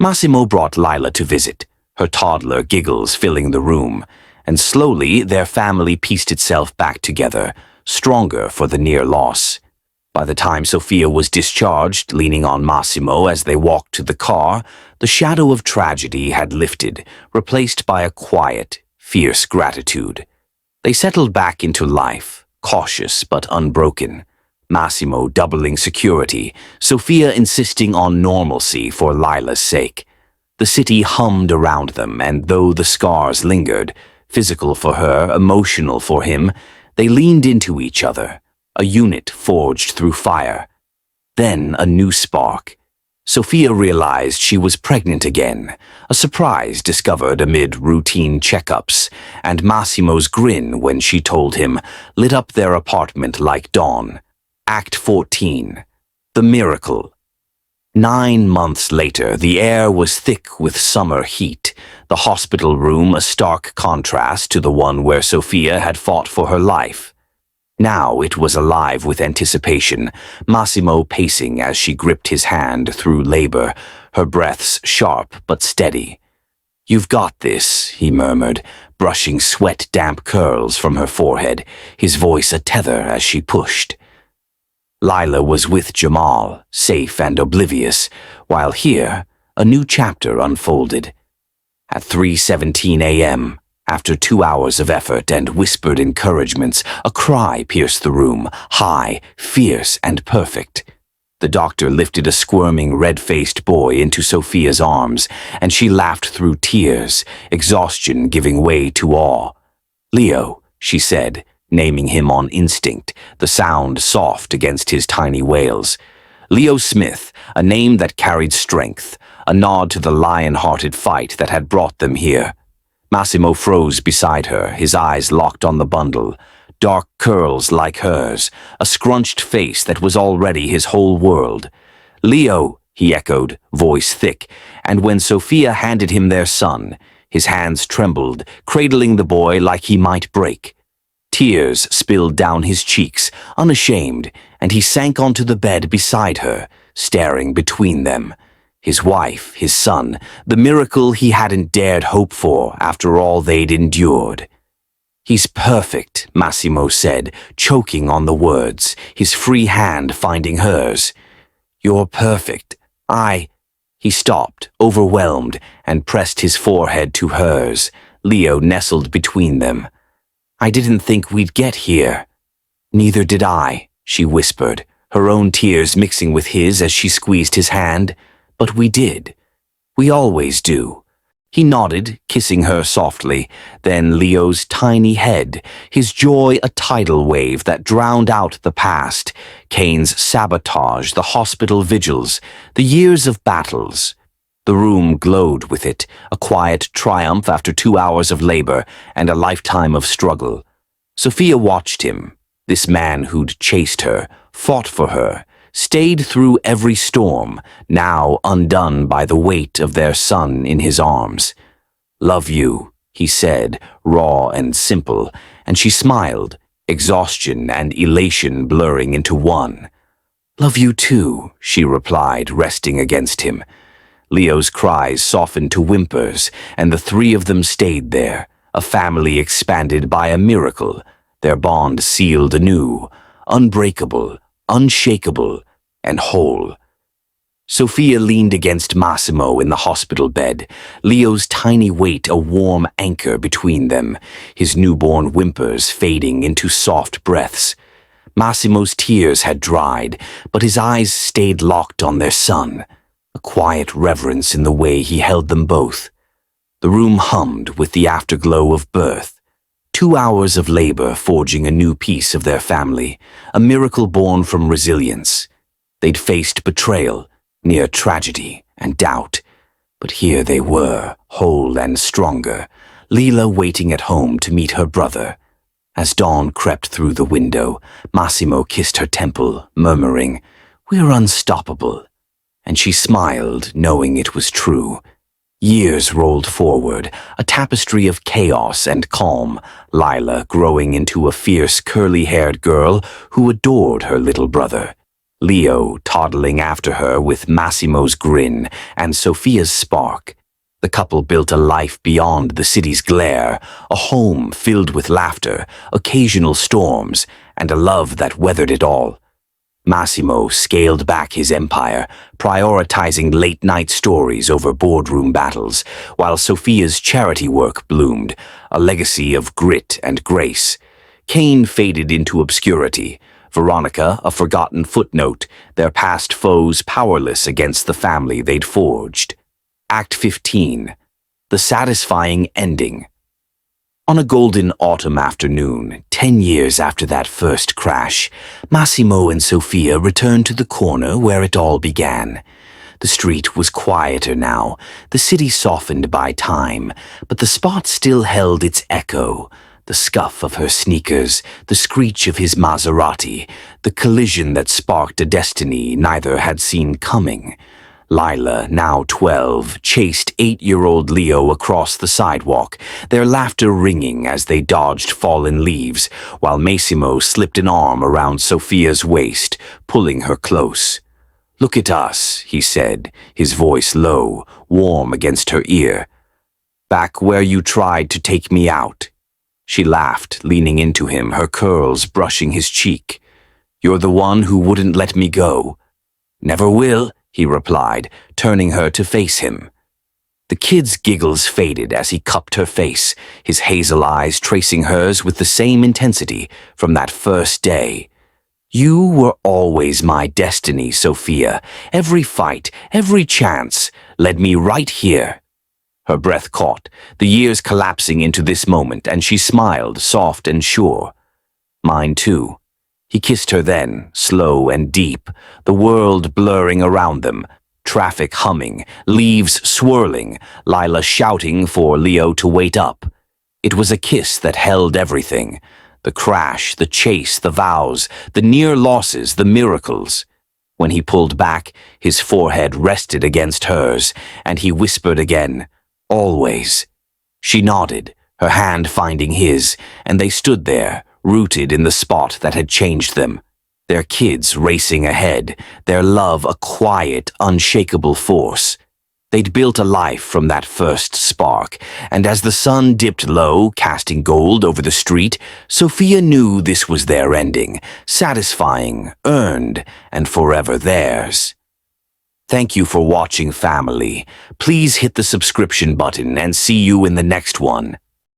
Massimo brought Lila to visit, her toddler giggles filling the room, and slowly their family pieced itself back together, stronger for the near loss. By the time Sofia was discharged, leaning on Massimo as they walked to the car, the shadow of tragedy had lifted, replaced by a quiet, fierce gratitude. They settled back into life, cautious but unbroken. Massimo doubling security, Sofia insisting on normalcy for Lila's sake. The city hummed around them, and though the scars lingered, physical for her, emotional for him, they leaned into each other, a unit forged through fire. Then a new spark. Sofia realized she was pregnant again, a surprise discovered amid routine checkups, and Massimo's grin when she told him lit up their apartment like dawn. Act 14. The Miracle. 9 months later, the air was thick with summer heat, the hospital room a stark contrast to the one where Sofia had fought for her life. Now it was alive with anticipation, Massimo pacing as she gripped his hand through labor, her breaths sharp but steady. "You've got this," he murmured, brushing sweat-damp curls from her forehead, his voice a tether as she pushed. Lila was with Jamal, safe and oblivious, while here, a new chapter unfolded. At 3:17 a.m., after 2 hours of effort and whispered encouragements, a cry pierced the room, high, fierce, and perfect. The doctor lifted a squirming, red-faced boy into Sofia's arms, and she laughed through tears, exhaustion giving way to awe. "Leo," she said, naming him on instinct, the sound soft against his tiny wails. Leo Smith, a name that carried strength, a nod to the lion-hearted fight that had brought them here. Massimo froze beside her, his eyes locked on the bundle. Dark curls like hers, a scrunched face that was already his whole world. "Leo," he echoed, voice thick, and when Sofia handed him their son, his hands trembled, cradling the boy like he might break. Tears spilled down his cheeks, unashamed, and he sank onto the bed beside her, staring between them. His wife, his son, the miracle he hadn't dared hope for after all they'd endured. "He's perfect," Massimo said, choking on the words, his free hand finding hers. "You're perfect. He stopped, overwhelmed, and pressed his forehead to hers. Leo nestled between them. "I didn't think we'd get here." "Neither did I," she whispered, her own tears mixing with his as she squeezed his hand. "But we did. We always do." He nodded, kissing her softly, then Leo's tiny head, his joy a tidal wave that drowned out the past, Kane's sabotage, the hospital vigils, the years of battles. The room glowed with it, a quiet triumph after 2 hours of labor and a lifetime of struggle. Sofia watched him, this man who'd chased her, fought for her, stayed through every storm, now undone by the weight of their son in his arms. "Love you," he said, raw and simple, and she smiled, exhaustion and elation blurring into one. "Love you too," she replied, resting against him. Leo's cries softened to whimpers, and the three of them stayed there, a family expanded by a miracle, their bond sealed anew, unbreakable, unshakable, and whole. Sofia leaned against Massimo in the hospital bed, Leo's tiny weight a warm anchor between them, his newborn whimpers fading into soft breaths. Massimo's tears had dried, but his eyes stayed locked on their son, a quiet reverence in the way he held them both. The room hummed with the afterglow of birth. 2 hours of labor forging a new piece of their family, a miracle born from resilience. They'd faced betrayal, near tragedy and doubt, but here they were, whole and stronger, Leela waiting at home to meet her brother. As dawn crept through the window, Massimo kissed her temple, murmuring, "We're unstoppable." And she smiled, knowing it was true. Years rolled forward, a tapestry of chaos and calm, Lila growing into a fierce, curly-haired girl who adored her little brother. Leo toddling after her with Massimo's grin and Sophia's spark. The couple built a life beyond the city's glare, a home filled with laughter, occasional storms, and a love that weathered it all. Massimo scaled back his empire, prioritizing late-night stories over boardroom battles, while Sophia's charity work bloomed, a legacy of grit and grace. Cain faded into obscurity, Veronica a forgotten footnote, their past foes powerless against the family they'd forged. Act 15. The satisfying ending. On a golden autumn afternoon, 10 years after that first crash, Massimo and Sophia returned to the corner where it all began. The street was quieter now, the city softened by time, but the spot still held its echo. The scuff of her sneakers, the screech of his Maserati, the collision that sparked a destiny neither had seen coming. Lila, now 12, chased 8-year-old Leo across the sidewalk, their laughter ringing as they dodged fallen leaves, while Massimo slipped an arm around Sophia's waist, pulling her close. "Look at us," he said, his voice low, warm against her ear. "Back where you tried to take me out." She laughed, leaning into him, her curls brushing his cheek. "You're the one who wouldn't let me go." "Never will," he replied, turning her to face him. The kid's giggles faded as he cupped her face, his hazel eyes tracing hers with the same intensity from that first day. "You were always my destiny, Sophia. Every fight, every chance led me right here." Her breath caught, the years collapsing into this moment, and she smiled, soft and sure. "Mine too." He kissed her then, slow and deep, the world blurring around them, traffic humming, leaves swirling, Lila shouting for Leo to wait up. It was a kiss that held everything. The crash, the chase, the vows, the near losses, the miracles. When he pulled back, his forehead rested against hers, and he whispered again, "Always." She nodded, her hand finding his, and they stood there, rooted in the spot that had changed them. Their kids racing ahead, their love a quiet, unshakable force. They'd built a life from that first spark, and as the sun dipped low, casting gold over the street, Sophia knew this was their ending, satisfying, earned, and forever theirs. Thank you for watching, family. Please hit the subscription button and see you in the next one.